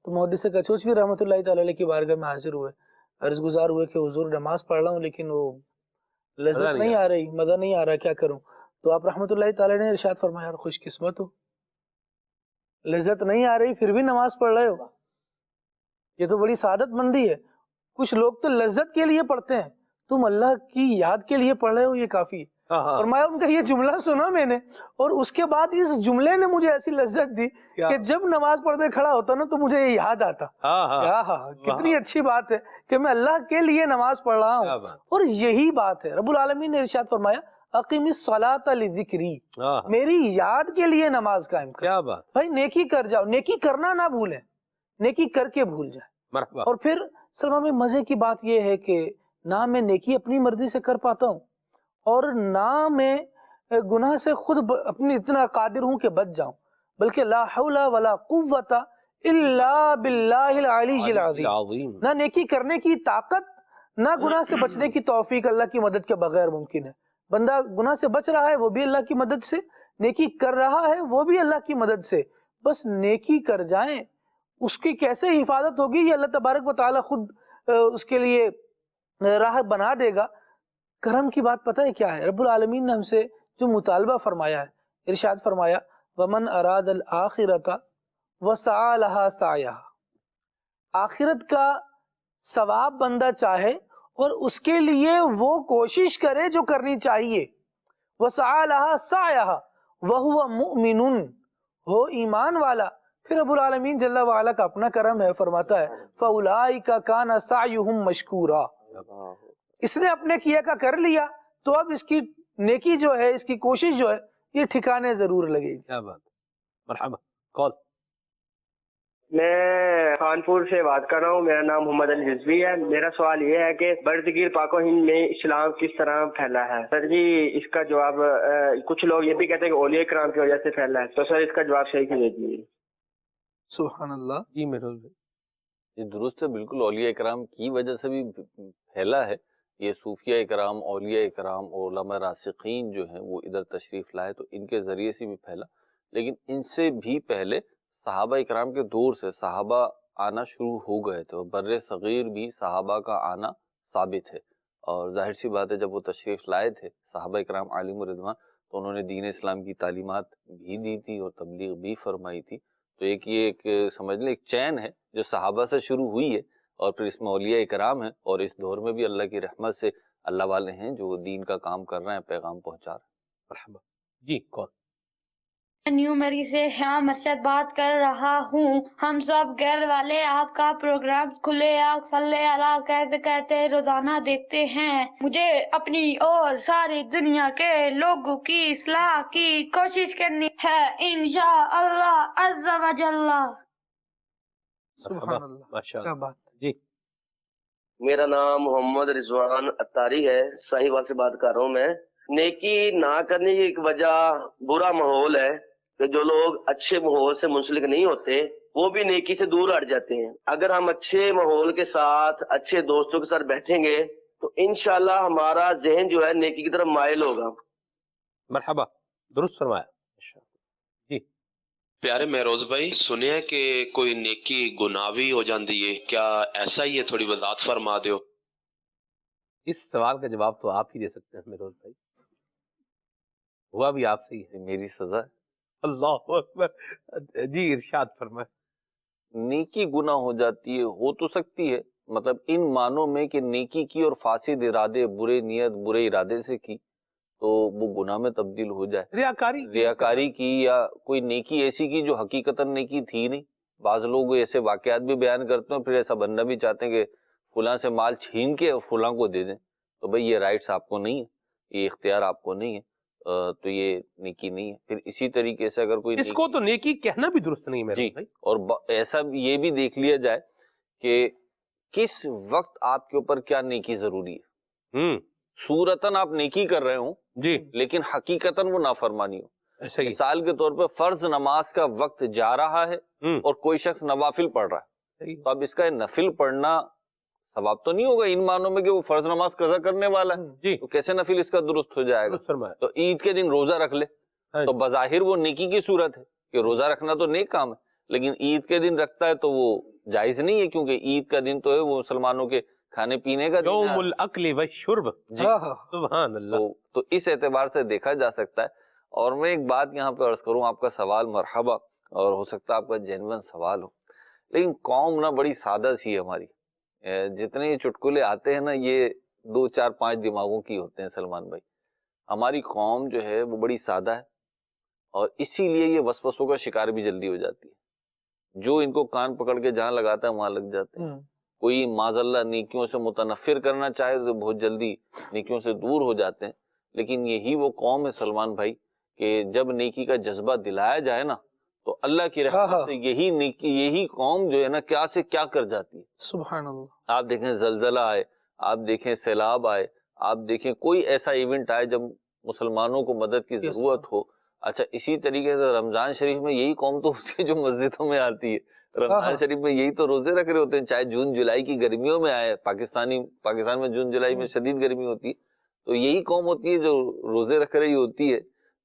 تو محدث کچوچوی رحمۃ اللہ تعالی علیہ کی بارگاہ میں حاضر ہوئے, عرض گزار ہوئے کہ حضور نماز پڑھ رہا ہوں لیکن وہ لذت نہیں آ رہی, مزہ نہیں آ رہا, کیا کروں. تو آپ رحمۃ اللہ تعالی نے ارشاد فرمایا یار خوش قسمت ہو, لذت نہیں آ رہی پھر بھی نماز پڑھ رہے ہو, یہ تو بڑی سعادت مندی ہے. کچھ لوگ تو لذت کے لیے پڑھتے ہیں, تم اللہ کی یاد کے لیے پڑھ رہے ہو, یہ کافی ہے. اور میں ان کا یہ جملہ سنا میں نے, اور اس کے بعد اس جملے نے مجھے ایسی لذت دی کہ جب نماز پڑھنے کھڑا ہوتا نا تو مجھے یہ یاد آتا. کتنی اچھی بات ہے کہ میں اللہ کے لیے نماز پڑھ رہا ہوں. اور یہی بات ہے, رب العالمین نے ارشاد فرمایا اقیم الصلاۃ لذکری, میری یاد کے لیے نماز قائم کر. کیا بات بھائی, نیکی کر جاؤ, نیکی کرنا نہ بھولیں, نیکی کر کے بھول جائے. اور پھر سلمان میں مزے کی بات یہ ہے کہ نہ میں نیکی اپنی مرضی سے کر پاتا ہوں اور نہ میں گناہ سے خود اپنی اتنا قادر ہوں کہ بچ جاؤں, بلکہ لا حول ولا قوت الا باللہ العلی العظیم. نہ نیکی کرنے کی طاقت نہ گناہ سے بچنے کی توفیق اللہ کی مدد کے بغیر ممکن ہے. بندہ گناہ سے بچ رہا ہے وہ بھی اللہ کی مدد سے, نیکی کر رہا ہے وہ بھی اللہ کی مدد سے. بس نیکی کر جائیں, اس کی کیسے حفاظت ہوگی یہ اللہ تبارک و تعالی خود اس کے لیے راہ بنا دے گا. کرم کی بات پتہ ہے کیا ہے؟ رب العالمین نے ہم سے جو مطالبہ فرمایا ہے, ارشاد فرمایا وَمَنْ أَرَادَ الْآخِرَةَ وَسَعَى لَهَا سَعْيَهَا, آخرت کا ثواب بندہ چاہے اور اس کے لیے وہ کوشش کرے جو کرنی چاہیے. وَسَعَى لَهَا سَعْيَهَا وَهُوَ مُؤْمِنٌ, ہو ایمان والا. پھر رب العالمین جل وعلا کا اپنا کرم ہے, فرماتا ہے فَأُولَئِكَ كَانَ سَعْيُهُمْ مَشْكُورًا, اس نے اپنے کیا کا کر لیا تو اب اس کی نیکی جو ہے, اس کی کوشش جو ہے یہ ٹھکانے ضرور لگے گی. کیا بات, مرحبا. کال میں خانپور سے بات کر رہا ہوں. میرا نام محمد علی رضوی ہے. میرا سوال یہ ہے کہ برصغیر پاک و ہند میں اسلام کس طرح پھیلا ہے؟ سر جی اس کا جواب کچھ لوگ یہ بھی کہتے ہیں کہ اولیاء کرام کی وجہ سے پھیلا ہے, تو سر اس کا جواب صحیح سے دے دیجیے. سبحان اللہ. جی میروز بھائی. یہ درست ہے, بالکل اولیاء اکرام کی وجہ سے بھی پھیلا ہے. یہ صوفیہ اکرام, اولیاء اکرام اور علماء راسخین جو ہیں وہ ادھر تشریف لائے تو ان کے ذریعے سے بھی پھیلا. لیکن ان سے بھی پہلے صحابہ اکرام کے دور سے صحابہ آنا شروع ہو گئے تھے, اور بر صغیر بھی صحابہ کا آنا ثابت ہے. اور ظاہر سی بات ہے جب وہ تشریف لائے تھے صحابہ اکرام علیہم الرضوان تو انہوں نے دین اسلام کی تعلیمات بھی دی تھی اور تبلیغ بھی فرمائی تھی. تو یہ ایک سمجھ لیں ایک چین ہے جو صحابہ سے شروع ہوئی ہے, اور پھر اس میں اولیاء اکرام ہیں, اور اس دور میں بھی اللہ کی رحمت سے اللہ والے ہیں جو دین کا کام کر رہے ہیں, پیغام پہنچا رہے ہیں. مرحبا. جی کون؟ نیو مری سے ہم ارشد بات کر رہا ہوں. ہم سب گھر والے آپ کا پروگرام کھلے آگ صلی اللہ کہتے کہتے روزانہ دیکھتے ہیں. مجھے اپنی اور ساری دنیا کے لوگوں کی اصلاح کی کوشش کرنی ہے انشاءاللہ عز و جل. سبحان اللہ. ماشاء کیا اللہ. بات. جی میرا نام محمد رضوان اتاری ہے, ساہیوال سے بات کر رہا ہوں. میں نیکی نہ کرنے کی ایک وجہ برا ماحول ہے کہ جو لوگ اچھے ماحول سے منسلک نہیں ہوتے وہ بھی نیکی سے دور ہٹ جاتے ہیں. اگر ہم اچھے ماحول کے ساتھ اچھے دوستوں کے ساتھ بیٹھیں گے تو انشاءاللہ ہمارا ذہن جو ہے نیکی کی طرف مائل ہوگا. مرحبا. درست فرمایا. جی پیارے مہروز بھائی, سنیا کہ کوئی نیکی گناہ بھی ہو جاندی ہے, کیا ایسا ہی ہے؟ تھوڑی وضاحت فرما دیو. اس سوال کا جواب تو آپ ہی دے سکتے ہیں میروز بھائی, ہوا بھی آپ سے ہی ہے. میری سزا ہے. اللہ اکبر. جی ارشاد فرمائے. نیکی گناہ ہو جاتی ہے, ہو تو سکتی ہے, مطلب ان معنوں میں کہ نیکی کی اور فاسد ارادے, برے نیت برے ارادے سے کی تو وہ گناہ میں تبدیل ہو جائے. ریاکاری کی یا کوئی نیکی ایسی کی جو حقیقتاً نیکی تھی نہیں. بعض لوگ ایسے واقعات بھی بیان کرتے ہیں, پھر ایسا بننا بھی چاہتے ہیں کہ فلاں سے مال چھین کے فلاں کو دے دیں. تو بھئی یہ رائٹس آپ کو نہیں ہے, یہ اختیار آپ کو نہیں ہے, تو یہ نیکی نہیں ہے. پھر اسی طریقے سے اگر کوئی اس کو تو نیکی کہنا بھی درست نہیں ہے. جی, اور ایسا یہ بھی دیکھ لیا جائے کہ کس وقت آپ کے اوپر کیا نیکی ضروری ہے. صورتاً آپ نیکی کر رہے ہوں جی, لیکن حقیقتاً وہ نافرمانی ہو. ایسا ہی. مثال کے طور پہ فرض نماز کا وقت جا رہا ہے اور کوئی شخص نوافل پڑھ رہا ہے, تو اب اس کا نفل پڑھنا ثواب تو نہیں ہوگا ان معنوں میں کہ وہ فرض نماز قضا کرنے والا ہے, تو کیسے نفل اس کا درست ہو جائے گا؟ تو عید کے دن روزہ رکھ لے تو بظاہر وہ نیکی کی صورت ہے کہ روزہ رکھنا تو نیک کام ہے, لیکن عید کے دن رکھتا ہے تو وہ جائز نہیں ہے, کیونکہ عید کا دن تو ہے وہ مسلمانوں کے کھانے پینے کا یوم الاکل والشرب. جی سبحان اللہ. تو اس اعتبار سے دیکھا جا سکتا ہے. اور میں ایک بات یہاں پہ عرض کروں, آپ کا سوال مرحبا, اور ہو سکتا ہے آپ کا جینون سوال ہو, لیکن قوم نا بڑی سادہ سی ہے ہماری. جتنے یہ چٹکلے آتے ہیں نا یہ 2 4 5 دماغوں کی ہوتے ہیں سلمان بھائی. ہماری قوم جو ہے وہ بڑی سادہ ہے, اور اسی لیے یہ وسوسوں کا شکار بھی جلدی ہو جاتی ہے. جو ان کو کان پکڑ کے جہاں لگاتا ہے وہاں لگ جاتے ہیں. کوئی معاذ اللہ نیکیوں سے متنفر کرنا چاہے تو بہت جلدی نیکیوں سے دور ہو جاتے ہیں. لیکن یہی وہ قوم ہے سلمان بھائی کہ جب نیکی کا جذبہ دلایا جائے نا تو اللہ کی رحمت سے یہی نیکی, یہی قوم جو ہے نا کیا سے کیا کر جاتی ہے. سبحان اللہ. آپ دیکھیں زلزلہ آئے, آپ دیکھیں سیلاب آئے, آپ دیکھیں کوئی ایسا ایونٹ آئے جب مسلمانوں کو مدد کی ضرورت ہو. اچھا اسی طریقے سے رمضان شریف میں یہی قوم تو ہوتی ہے جو مسجدوں میں آتی ہے. رمضان شریف میں یہی تو روزے رکھ رہے ہوتے ہیں, چاہے جون جولائی کی گرمیوں میں آئے. پاکستان میں جون جولائی میں شدید گرمی ہوتی ہے, تو یہی قوم ہوتی ہے جو روزے رکھ رہی ہوتی ہے.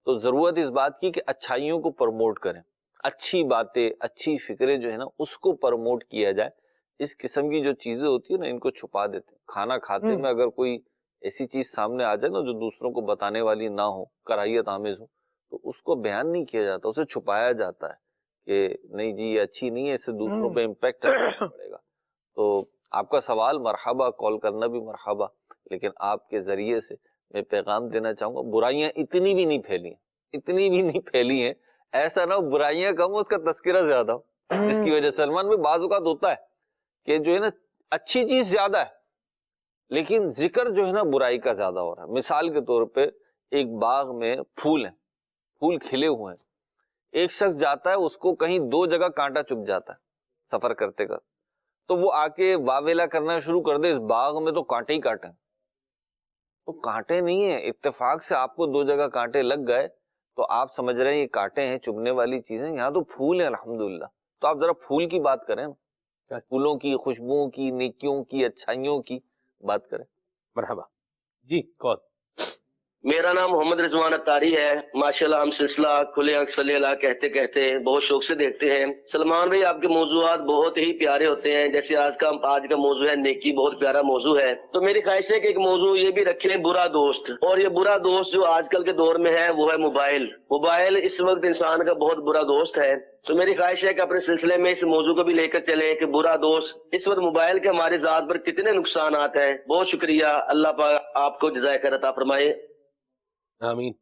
تو ضرورت اس بات کی کہ اچھائیوں کو پروموٹ کریں, اچھی باتیں اچھی فکریں جو ہے نا اس کو پروموٹ کیا جائے. اس قسم کی جو چیزیں ہوتی ہیں نا ان کو چھپا دیتے ہیں. کھانا کھاتے میں اگر کوئی ایسی چیز سامنے آ جائے نا جو دوسروں کو بتانے والی نہ ہو, کراہیت آمیز ہو, تو اس کو بیان نہیں کیا جاتا, اسے چھپایا جاتا ہے کہ نہیں جی یہ اچھی نہیں ہے, اس سے دوسروں پہ امپیکٹ پڑے گا. تو آپ کا سوال مرحبا, کال کرنا بھی مرحبا, لیکن آپ کے ذریعے سے میں پیغام دینا چاہوں گا برائیاں اتنی بھی نہیں پھیلی ہیں, ایسا نہ برائیاں کم ہو اس کا تذکرہ زیادہ ہو, جس کی وجہ سے سلمان میں بعض اوقات ہوتا ہے کہ جو ہے نا اچھی چیز زیادہ ہے لیکن ذکر جو ہے نا برائی کا زیادہ ہو رہا ہے. مثال کے طور پہ ایک باغ میں پھول ہیں, پھول کھلے ہوئے ہیں, ایک شخص جاتا ہے اس کو کہیں 2 جگہ کانٹا چبھ جاتا ہے, سفر کرتے کا، تو وہ آ کے واویلا کرنا شروع کر دے اس باغ میں تو کانٹے ہی کانٹے، تو کانٹے نہیں ہیں، اتفاق سے آپ کو دو جگہ کانٹے لگ گئے تو آپ سمجھ رہے ہیں یہ کانٹے ہیں، چبھنے والی چیزیں، یہاں تو پھول ہیں الحمدللہ. تو آپ ذرا پھول کی بات کریں، پھولوں کی، خوشبوؤں کی، نیکیوں کی، اچھائیوں کی بات کریں. مرحبا جی. کون؟ میرا نام محمد رضوان اتاری ہے. ماشاءاللہ ہم سلسلہ کھلے آنکھ صلی اللہ کہتے کہتے بہت شوق سے دیکھتے ہیں. سلمان بھائی آپ کے موضوعات بہت ہی پیارے ہوتے ہیں، جیسے آج کا موضوع ہے نیکی، بہت پیارا موضوع ہے. تو میری خواہش ہے کہ ایک موضوع یہ بھی رکھیں، برا دوست. اور یہ برا دوست جو آج کل کے دور میں ہے وہ ہے موبائل. موبائل اس وقت انسان کا بہت برا دوست ہے. تو میری خواہش ہے کہ اپنے سلسلے میں اس موضوع کو بھی لے کر چلیں کہ برا دوست اس وقت موبائل کے ہمارے ذات پر کتنے نقصانات ہیں. بہت شکریہ، اللہ پاک آپ کو جزائے خیر عطا فرمائے. آمین.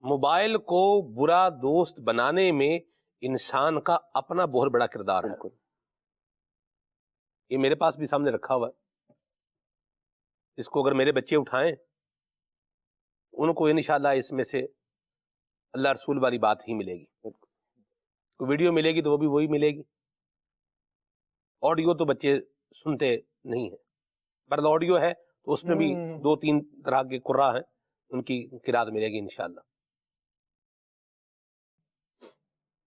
موبائل کو برا دوست بنانے میں انسان کا اپنا بہت بڑا کردار ہے. یہ میرے پاس بھی سامنے رکھا ہوا ہے، اس کو اگر میرے بچے اٹھائیں ان کو انشاءاللہ اس میں سے اللہ رسول والی بات ہی ملے گی. کوئی ویڈیو ملے گی تو وہ بھی وہی ملے گی. آڈیو تو بچے سنتے نہیں ہیں، پر آڈیو ہے تو اس میں بھی 2-3 طرح کے قرآ ہیں، ان کی قرات ملے گی انشاءاللہ.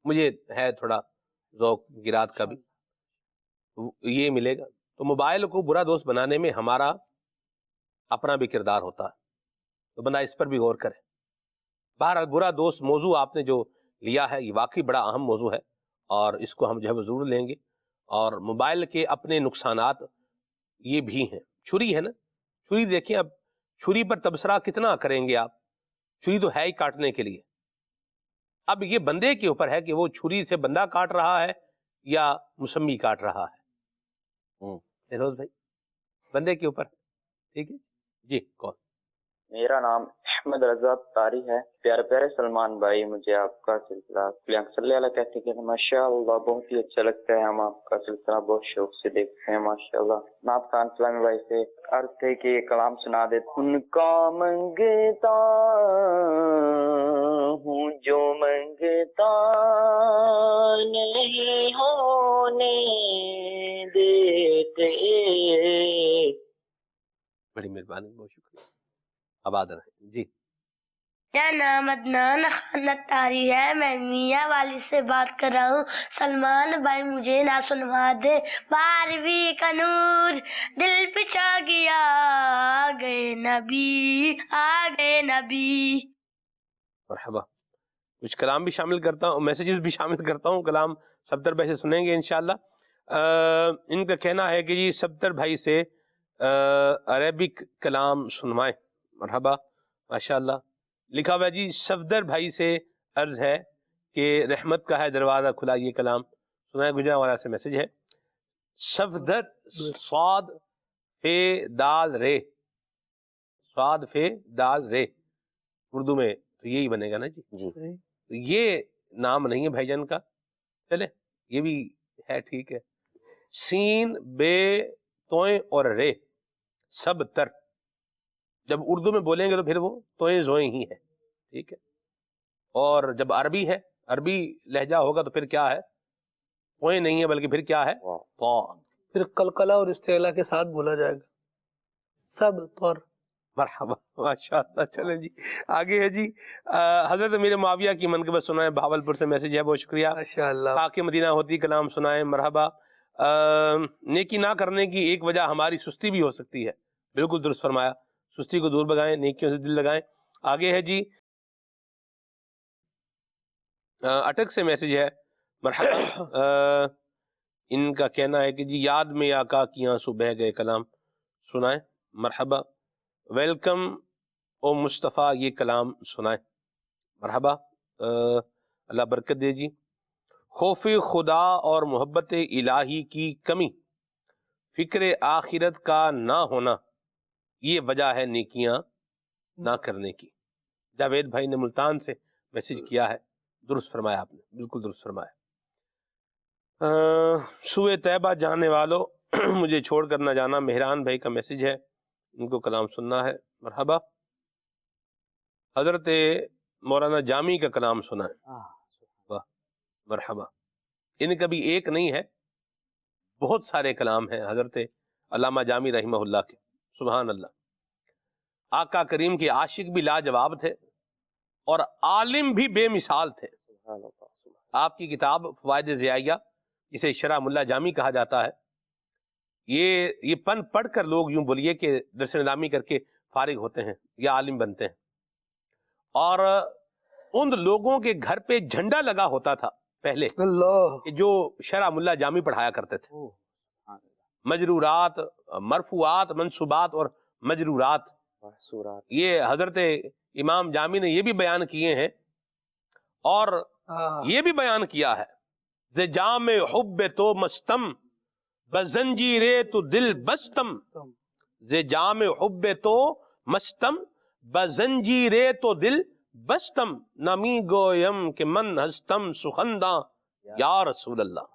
مجھے ہے تھوڑا ذوق قرات کا بھی، یہ ملے گا. تو موبائل کو برا دوست بنانے میں ہمارا اپنا بھی کردار ہوتا ہے، تو بندہ اس پر بھی غور کرے. بہرحال برا دوست موضوع آپ نے جو لیا ہے یہ واقعی بڑا اہم موضوع ہے، اور اس کو ہم جو ہے وہ ضرور لیں گے. اور موبائل کے اپنے نقصانات یہ بھی ہیں. چھری ہے نا، چھری دیکھیں، اب چھری پر تبصرہ کتنا کریں گے آپ؟ چھری تو ہے ہی کاٹنے کے لیے. اب یہ بندے کے اوپر ہے کہ وہ چھری سے بندہ کاٹ رہا ہے یا مسمی کاٹ رہا ہے. فیروز بھائی بندے کے اوپر، ٹھیک ہے جی. کون؟ میرا نام احمد رضا تاری ہے. پیارے پیارے سلمان بھائی، مجھے آپ کا سلسلہ صلی اللہ کہتے کہ ماشاء اللہ بہت ہی اچھا لگتا ہے. ہم آپ کا سلسلہ بہت شوق سے دیکھتے ہیں ماشاء اللہ. میں آپ خان سلامی بھائی سے عرض تھے کہ کلام سنا دے. ان کا منگتا ہوں جو منگتا نہیں ہونے دیتے. بڑی مہربانی، بہت شکریہ، آباد رہیں جی. میرا نام عدنان خان اتاری ہے. میں میاں والی سے بات کر رہا ہوں. سلمان بھائی مجھے نہ سنوا دے، 12ویں کا نور دل پہ چھا گیا، آ گئے نبی، آ گئے نبی. مرحبا. کچھ کلام بھی شامل کرتا ہوں، میسیجز بھی شامل کرتا ہوں. کلام صفدر بھائی سے سنیں گے انشاءاللہ. ان کا کہنا ہے کہ جی صفدر بھائی سے عربک کلام سنوائیں. مرحبا، ماشاءاللہ. لکھا ہوا جی صفدر بھائی سے عرض ہے کہ رحمت کا ہے دروازہ کھلا، یہ کلام سنائیں. گجرا والا سے میسج ہے. صفدر، صاد فے دال رے، صاد فے دال رے، اردو میں تو یہی بنے گا نا جی. یہ نام نہیں ہے بھائی جان کا، چلے یہ بھی ہے، ٹھیک ہے. سین بے توئیں اور رے، سب تر، جب اردو میں بولیں گے تو پھر وہ توئیں زوئیں ہی ہے، ٹھیک ہے. اور جب عربی ہے، عربی لہجہ ہوگا تو پھر کیا ہے؟ توئیں نہیں ہے بلکہ پھر کیا ہے؟ تو. پھر قلقلہ اور استعلا کے ساتھ بولا جائے گا، سب طور. مرحبا، ماشاء اللہ. چلیں جی آگے ہے جی. حضرت امیر معاویہ کی منقبت سنائیں. بہاولپور سے میسج ہے، بہت شکریہ. ماشاءاللہ. پاک مدینہ ہوتی کلام سنائیں. مرحبا. نیکی نہ کرنے کی ایک وجہ ہماری سستی بھی ہو سکتی ہے. بالکل درست فرمایا. سستی کو دور بگائیں، نیکیوں سے دل لگائیں. آگے ہے جی اٹک سے میسج ہے. مرحبا. ان کا کہنا ہے کہ جی یاد میں آقا کی آنسو بہہ گئے کلام سنائیں. مرحبا. ویلکم او مصطفیٰ، یہ کلام سنائیں. مرحبا. اللہ برکت دے جی. خوف خدا اور محبت الہی کی کمی، فکر آخرت کا نہ ہونا، یہ وجہ ہے نیکیاں نہ کرنے کی. جاوید بھائی نے ملتان سے میسج کیا ہے. درست فرمایا آپ نے، بالکل درست فرمایا. سوئے طیبہ جانے والوں مجھے چھوڑ کر نہ جانا، مہران بھائی کا میسج ہے، ان کو کلام سننا ہے. مرحبا. حضرت مولانا جامی کا کلام سنا ہے. واہ، مرحبا. ان کا بھی ایک نہیں ہے، بہت سارے کلام ہیں حضرت علامہ جامی رحمہ اللہ کے، سبحان اللہ۔ آقا کریم کے عاشق بھی لاجواب تھے اور عالم بھی بے مثال تھے۔ آپ کی کتاب فوائد ضیائیہ، جسے شرح ملا جامی کہا جاتا ہے، یہ پن پڑھ کر لوگ یوں بولیے کہ درس نظامی کر کے فارغ ہوتے ہیں یا عالم بنتے ہیں۔ اور ان لوگوں کے گھر پہ جھنڈا لگا ہوتا تھا پہلے کہ جو شرح ملا جامی پڑھایا کرتے تھے، مجرورات، مرفوعات، منصوبات اور مجرورات، یہ حضرت امام جامی نے یہ بھی بیان کیے ہیں، اور یہ بھی بیان کیا ہے ز جام حب تو مستم بزنجیرے تو دل بستم، ز جام حب تو مستم بزنجیرے تو دل بستم، نمی گویم کہ من ہستم سخنداں یا رسول اللہ۔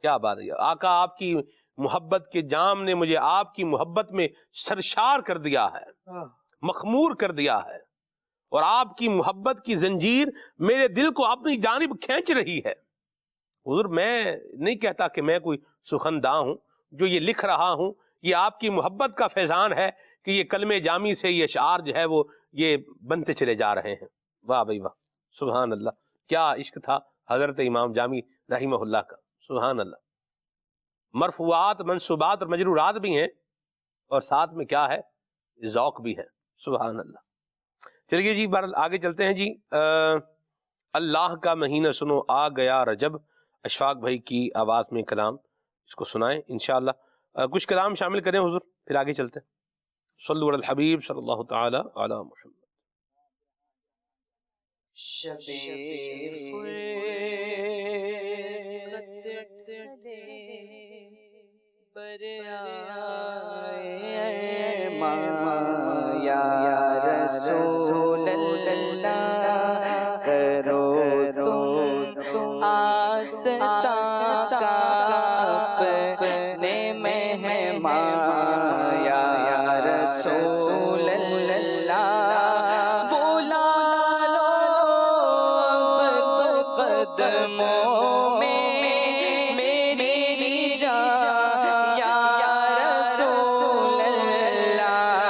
کیا بات ہے، آقا آپ کی محبت کے جام نے مجھے آپ کی محبت میں سرشار کر دیا ہے، مخمور کر دیا ہے، اور آپ کی محبت کی زنجیر میرے دل کو اپنی جانب کھینچ رہی ہے۔ حضور میں نہیں کہتا کہ میں کوئی سخنداں ہوں، جو یہ لکھ رہا ہوں یہ آپ کی محبت کا فیضان ہے کہ یہ کلمہ جامی سے یہ اشعار جو ہے وہ یہ بنتے چلے جا رہے ہیں۔ واہ بھائی واہ، سبحان اللہ، کیا عشق تھا حضرت امام جامی رحمہ اللہ کا، سبحان اللہ۔ مرفوعات، منصوبات اور مجرورات بھی ہیں، اور ساتھ میں کیا ہے، ذوق بھی ہے، سبحان اللہ۔ چلیے جی بہرحال آگے چلتے ہیں جی۔ اللہ کا مہینہ سنو آ گیا رجب، اشفاق بھائی کی آواز میں کلام، اس کو سنائیں انشاءاللہ۔ کچھ کلام شامل کریں حضور، پھر آگے چلتے ہیں۔ صلو علی الحبیب صلی اللہ تعالی علی محمد۔ یا رسول اللہ کرو تم آستاں کا اپنے مہمان، یا رسول اللہ بلا لو اب تو قدموں میں میری جان، یا رسول اللہ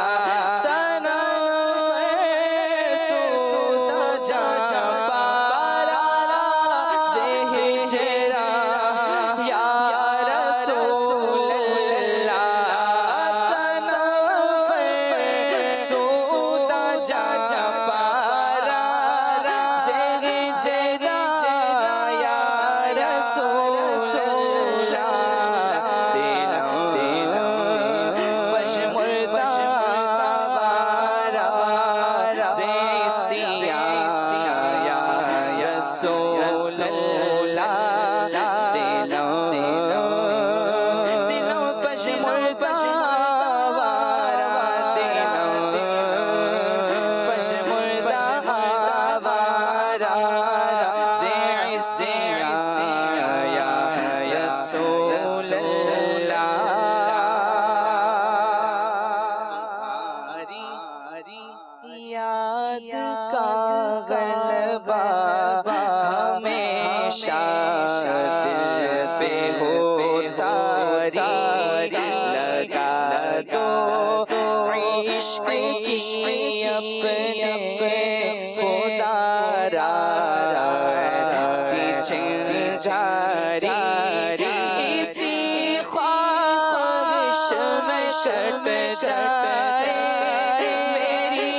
اسی خواہش میں کٹ جائے میری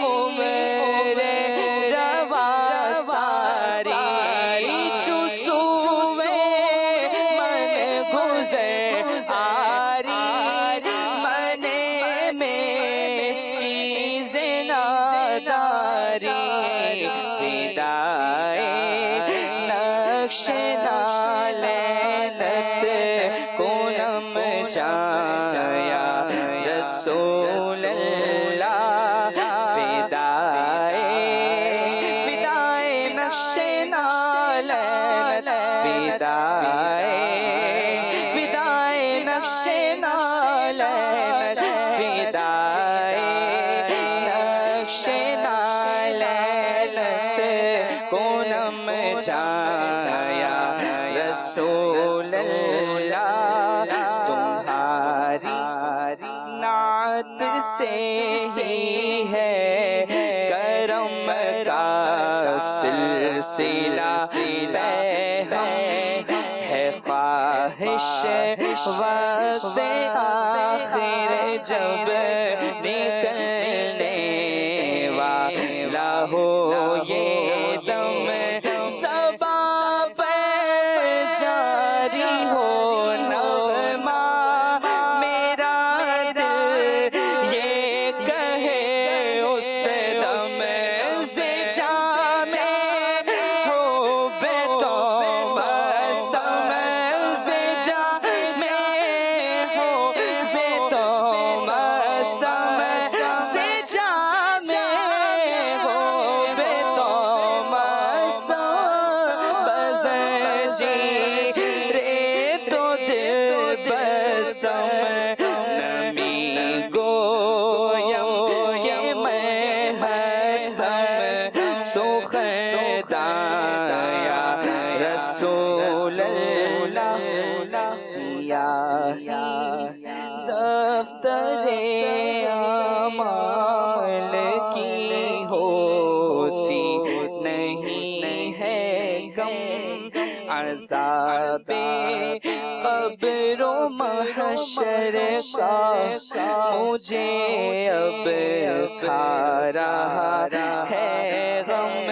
عمر روا ساری، چسوے من گزر آری، من میں اس کی زناداری، فدائے نقش یا رسول اللہ، فدائے نقش نالین، فدائے نقش نالین، فدائے نقش نالین کو نم جایا رسول اللہ۔ سے ہی ہے کرم کا سلسلہ پہ ہم ہے خواہش وقت آخر جب نکلنے والا ہو یہ دم زباں پر جاری ہو نغمہ میرا دل یہ کہے اس دم زجا میں ہو بے تو بس دم زجا میں ہو بے تو بس دم زجا میں ہو بے تو بس بس جی رے تو دل بستم نمی گویم کہ میں ہستم سخدا یا رسول اللہ سیاہی دفتر اعمال کی ہوتی نہیں ہے غم عذاب قبر و محشر کا مجھے اب کھا رہا ہے غم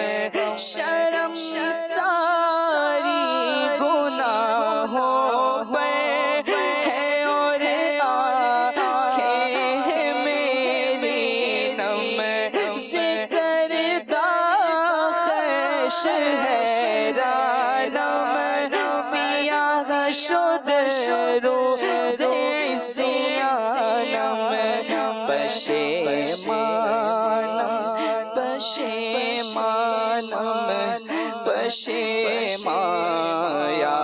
شرم ساری گناہوں پر ہے اور آنکھیں میری نم ذکر داخش ہے رانم سیاہ شد روز سیانم پشیمانم پشیمان یا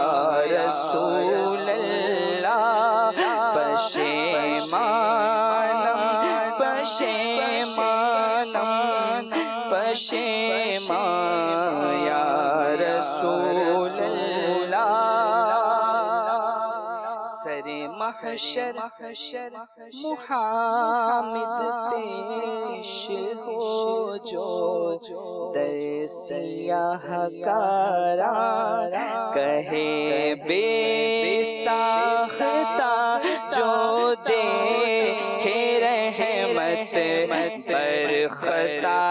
رسول اللہ پشیمانم پشیمان یا رسول اللہ سر محشر محامد پیش ہو جو در سیاہ کارا کہے بے ساختہ جو دیکھے رحمت پر خطا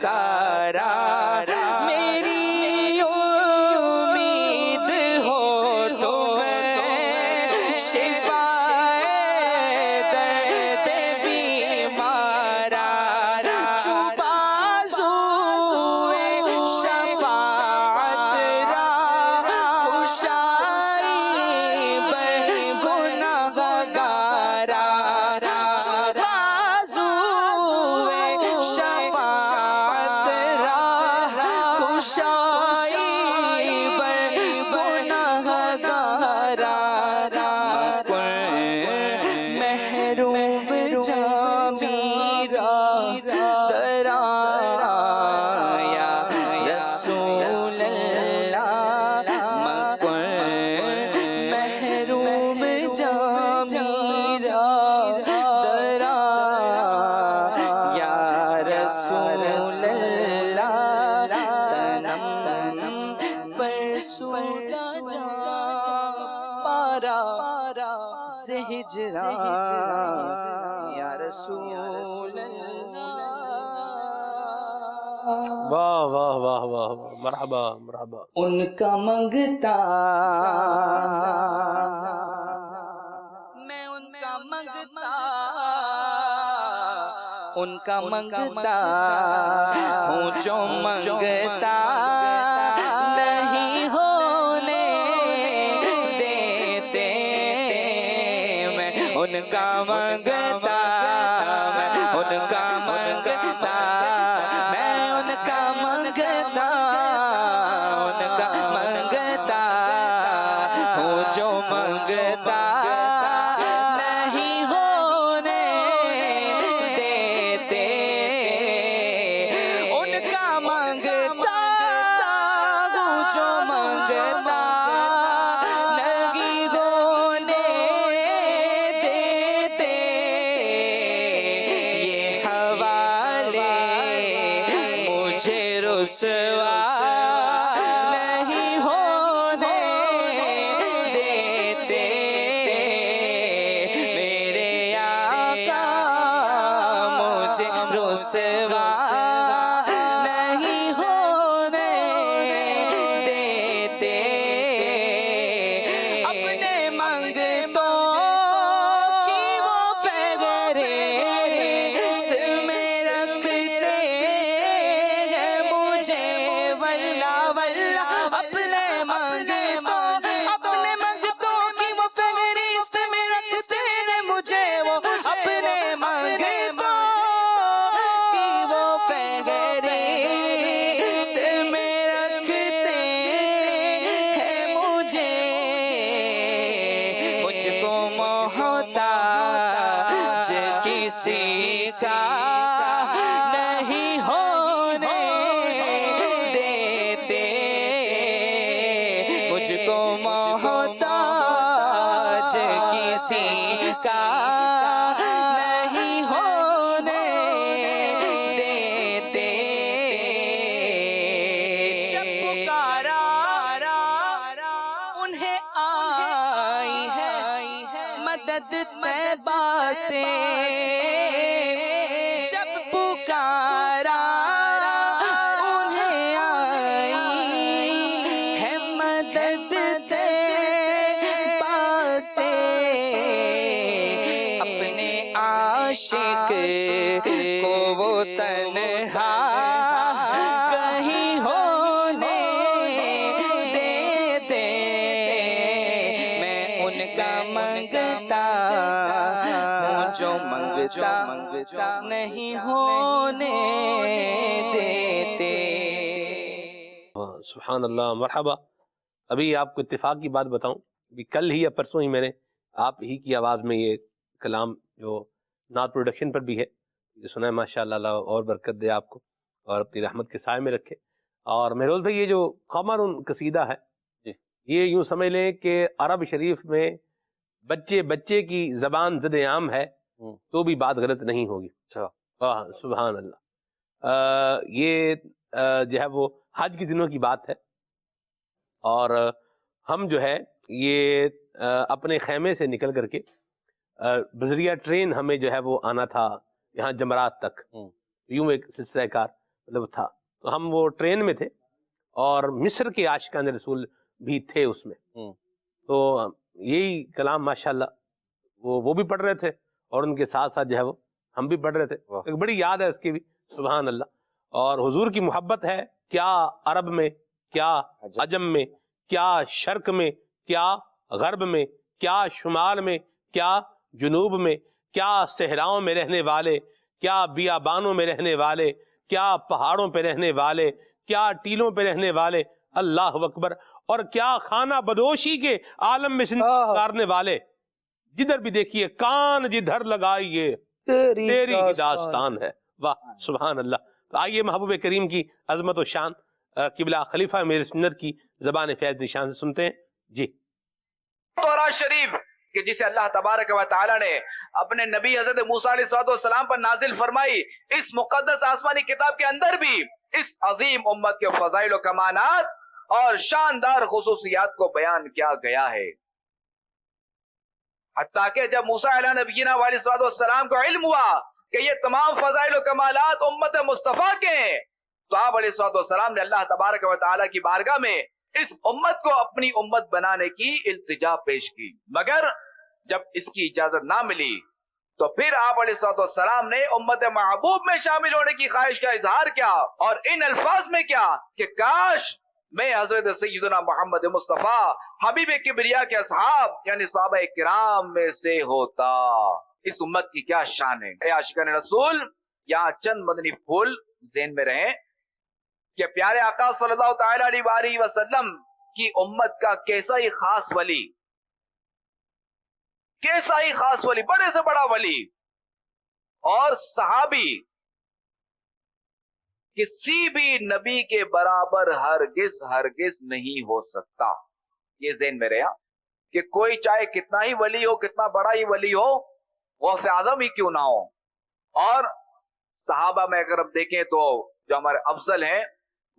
کارا میری امید ہو تمہیں شفائے درد بیمارا چوبازو شفاعت را کشائی بر گناہ گارا چوبازو شفاعت را کشائی بر گناہ گارا محروم جامی درا یا رسول اللہ مکن محروم جامی درا یا رسول اللہ تنم فرسودہ جا پارا سے ہجران یا رسول اللہ واہ واہ واہ واہ مرحبا مرحبا ان کا منگتا میں ان کا منگتا ان کا منگتا ہوں جو منگتا نہیں ہونے دیتے میں ان کا منگتا میں ان کا منگتا میں ان کا منگتا ان کا منگتا ہوں جو منگتا نہیں ہونے دیتے ان کا منگتا ہوں جو منگتا نہیں ہونے دیتے رسوا نہیں ہونے دیتے میرے آقا مجھے رسوا نہیں ہونے دیتے اپنے منگتوں کی وہ فغرے سر میں رکھتے ہیں مجھے واللہ واللہ اپنے منگتوں کی وہ فغرے سر میں رکھتے ہیں مجھے وہ اپنے منگتوں کی وہ فغرے سر میں رکھتے ہیں مجھے مجھ کو محتاج کسی کا نہیں ہونے دیتے مجھ کو محتاج کسی کا نہیں ہونے دیتے جب پکارا انہیں آئی ہے مدد طیبہ سے جب پکارا انہیں آئی ہے مدد طیبہ سے اپنے عاشق کو وہ تنہا کہیں ہونے دیتے میں ان کا منگتا ہوں جو منگتا نہیں ہونے دیتے سبحان اللہ مرحبا. ابھی آپ کو اتفاق کی بات بتاؤں، ابھی کل ہی یا پرسوں ہی میں نے آپ ہی کی آواز میں یہ کلام جو نعت پروڈکشن پر بھی ہے یہ سنا ہے. ماشاء اللہ اللہ اور برکت دے آپ کو اور اپنی رحمت کے سائے میں رکھے. اور مہروز بھائی یہ جو قمر قصیدہ ہے یہ یوں سمجھ لیں کہ عرب شریف میں بچے کی زبان زد عام ہے تو بھی بات غلط نہیں ہوگی. سبحان اللہ. یہ جو ہے وہ حج کے دنوں کی بات ہے اور ہم جو ہے یہ اپنے خیمے سے نکل کر کے بذریعہ ٹرین ہمیں جو ہے وہ آنا تھا یہاں جمرات تک. یوں ایک سلسلہ کار مطلب تھا. تو ہم وہ ٹرین میں تھے اور مصر کے عاشقان رسول بھی تھے اس میں. تو یہی کلام ماشاءاللہ وہ بھی پڑھ رہے تھے اور ان کے ساتھ ساتھ جو ہے وہ ہم بھی پڑھ رہے تھے. ایک بڑی یاد ہے اس کی بھی سبحان اللہ. اور حضور کی محبت ہے کیا عرب میں، کیا عجم میں، کیا شرق میں، کیا غرب میں، کیا شمال میں، کیا جنوب میں، کیا صحراؤں میں رہنے والے، کیا بیابانوں میں رہنے والے، کیا پہاڑوں پہ رہنے والے، کیا ٹیلوں پہ رہنے والے. اللہ اکبر. اور کیا خانہ بدوشی کے عالم میں زندگی گزارنے والے. جدھر بھی دیکھیے کان جدھر لگائیے تیری ہی داستان ہے. واہ سبحان اللہ. تو آئیے محبوب کریم کی عظمت و شان قبلہ خلیفہ میرے سنت کی زبان فیض نشان سے سنتے ہیں. جی تورات شریف کہ جسے اللہ تبارک و تعالی نے اپنے نبی حضرت موسیٰ علیہ السلام پر نازل فرمائی، اس مقدس آسمانی کتاب کے اندر بھی اس عظیم امت کے فضائل و کمالات اور شاندار خصوصیات کو بیان کیا گیا ہے. حتیٰ کہ جب موسیٰ علیہ نبینا علیہ السلام کو علم ہوا کہ یہ تمام فضائل و کمالات امت مصطفیٰ کے ہیں تو آپ علیہ السلام نے اللہ تبارک و تعالی کی بارگاہ میں اس امت کو اپنی امت بنانے کی التجا پیش کی. مگر جب اس کی اجازت نہ ملی تو پھر آپ علیہ السلام نے امت محبوب میں شامل ہونے کی خواہش کا اظہار کیا اور ان الفاظ میں کیا کہ کاش میں حضرت سیدنا محمد مصطفیٰ حبیب کبریا کے اصحاب یعنی صحابہ کرام میں سے ہوتا. اس امت کی کیا شان ہے. اے عاشقان رسول، یہاں چند مدنی پھول ذہن میں رہیں کہ پیارے آقا صلی اللہ تعالی علیہ وسلم کی امت کا کیسا ہی خاص ولی، کیسا ہی خاص ولی، بڑے سے بڑا ولی اور صحابی کسی بھی نبی کے برابر ہرگز نہیں ہو سکتا. یہ ذہن میں رہا کہ کوئی چاہے کتنا ہی ولی ہو، کتنا بڑا ہی ولی ہو، غوث اعظم ہی کیوں نہ ہو. اور صحابہ میں اگر ہم دیکھیں تو جو ہمارے افضل ہیں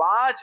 5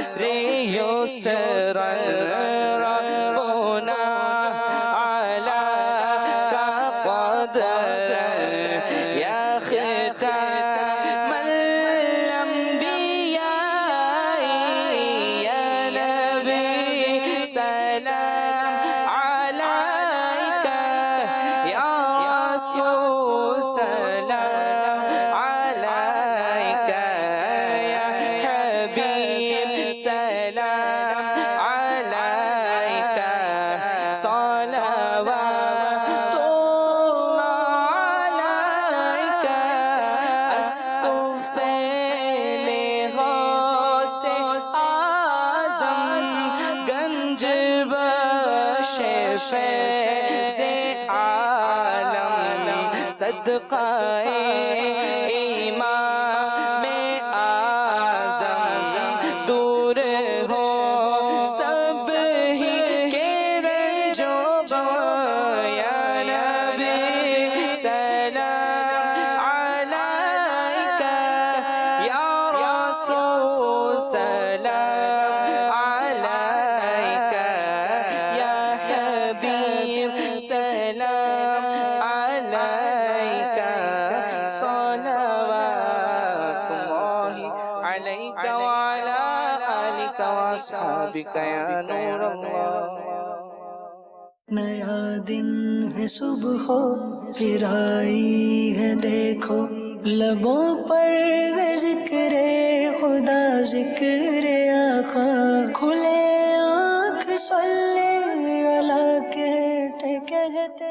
يسرا ربنا على قدر يا ختام الأنبياء يا نبي سلام عليك يا رسول سلام عليك يا حبيب سلام عليك صلوات الله عليك استغفر لغوث اعظم گنج بخش فیض عالم صدقہ امام اعظم دور ہو سب ہی کے رنج و غم یا نبی سلام علیک یا رسول سلام علیک یا حبیب سلام علیک صلوات اللہ علیک وعلی آلک واصحابک یا نور اللہ. نیا دن ہے صبح پھر آئی ہے دیکھو لبوں پر ہے ذکر خدا ذکر آقا کھلے آنکھ صلی اللہ کہتے کہتے